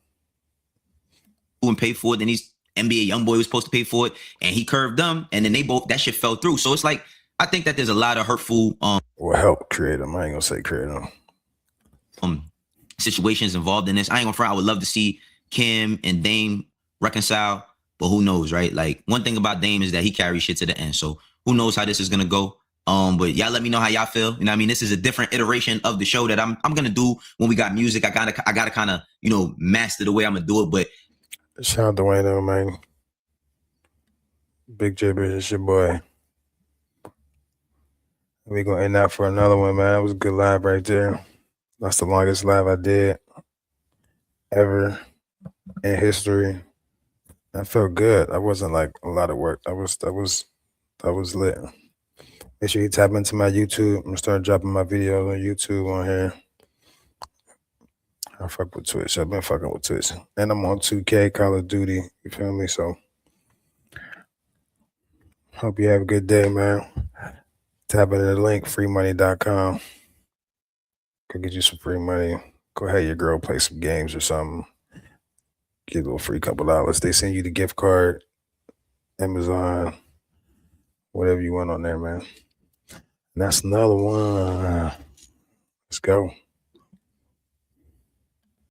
And pay for it. Then he's NBA YoungBoy was supposed to pay for it. And he curved them. And then that shit fell through. So it's like, I think that there's a lot of hurtful well, help create them. I ain't gonna say create them. Situations involved in this. I ain't gonna front. I would love to see Kim and Dame reconcile, but who knows, right? Like, one thing about Dame is that he carries shit to the end. So who knows how this is gonna go? But y'all let me know how y'all feel. You know what I mean? This is a different iteration of the show that I'm gonna do when we got music. I gotta kind of, master the way I'm gonna do it. But shout out to Wayne, though, man. Big J Bitch, it's your boy. We gonna end out for another one, man. That was a good live right there. That's the longest live I did ever in history. I felt good. I wasn't like a lot of work. I was lit. Make sure you tap into my YouTube. I'm gonna start dropping my videos on YouTube on here. I fuck with Twitch. I've been fucking with Twitch. And I'm on 2K Call of Duty. You feel me? So hope you have a good day, man. Tap into the link, freemoney.com. Go get you some free money. Go ahead, your girl play some games or something. Get a little free couple dollars. They send you the gift card, Amazon, whatever you want on there, man. And that's another one. Let's go.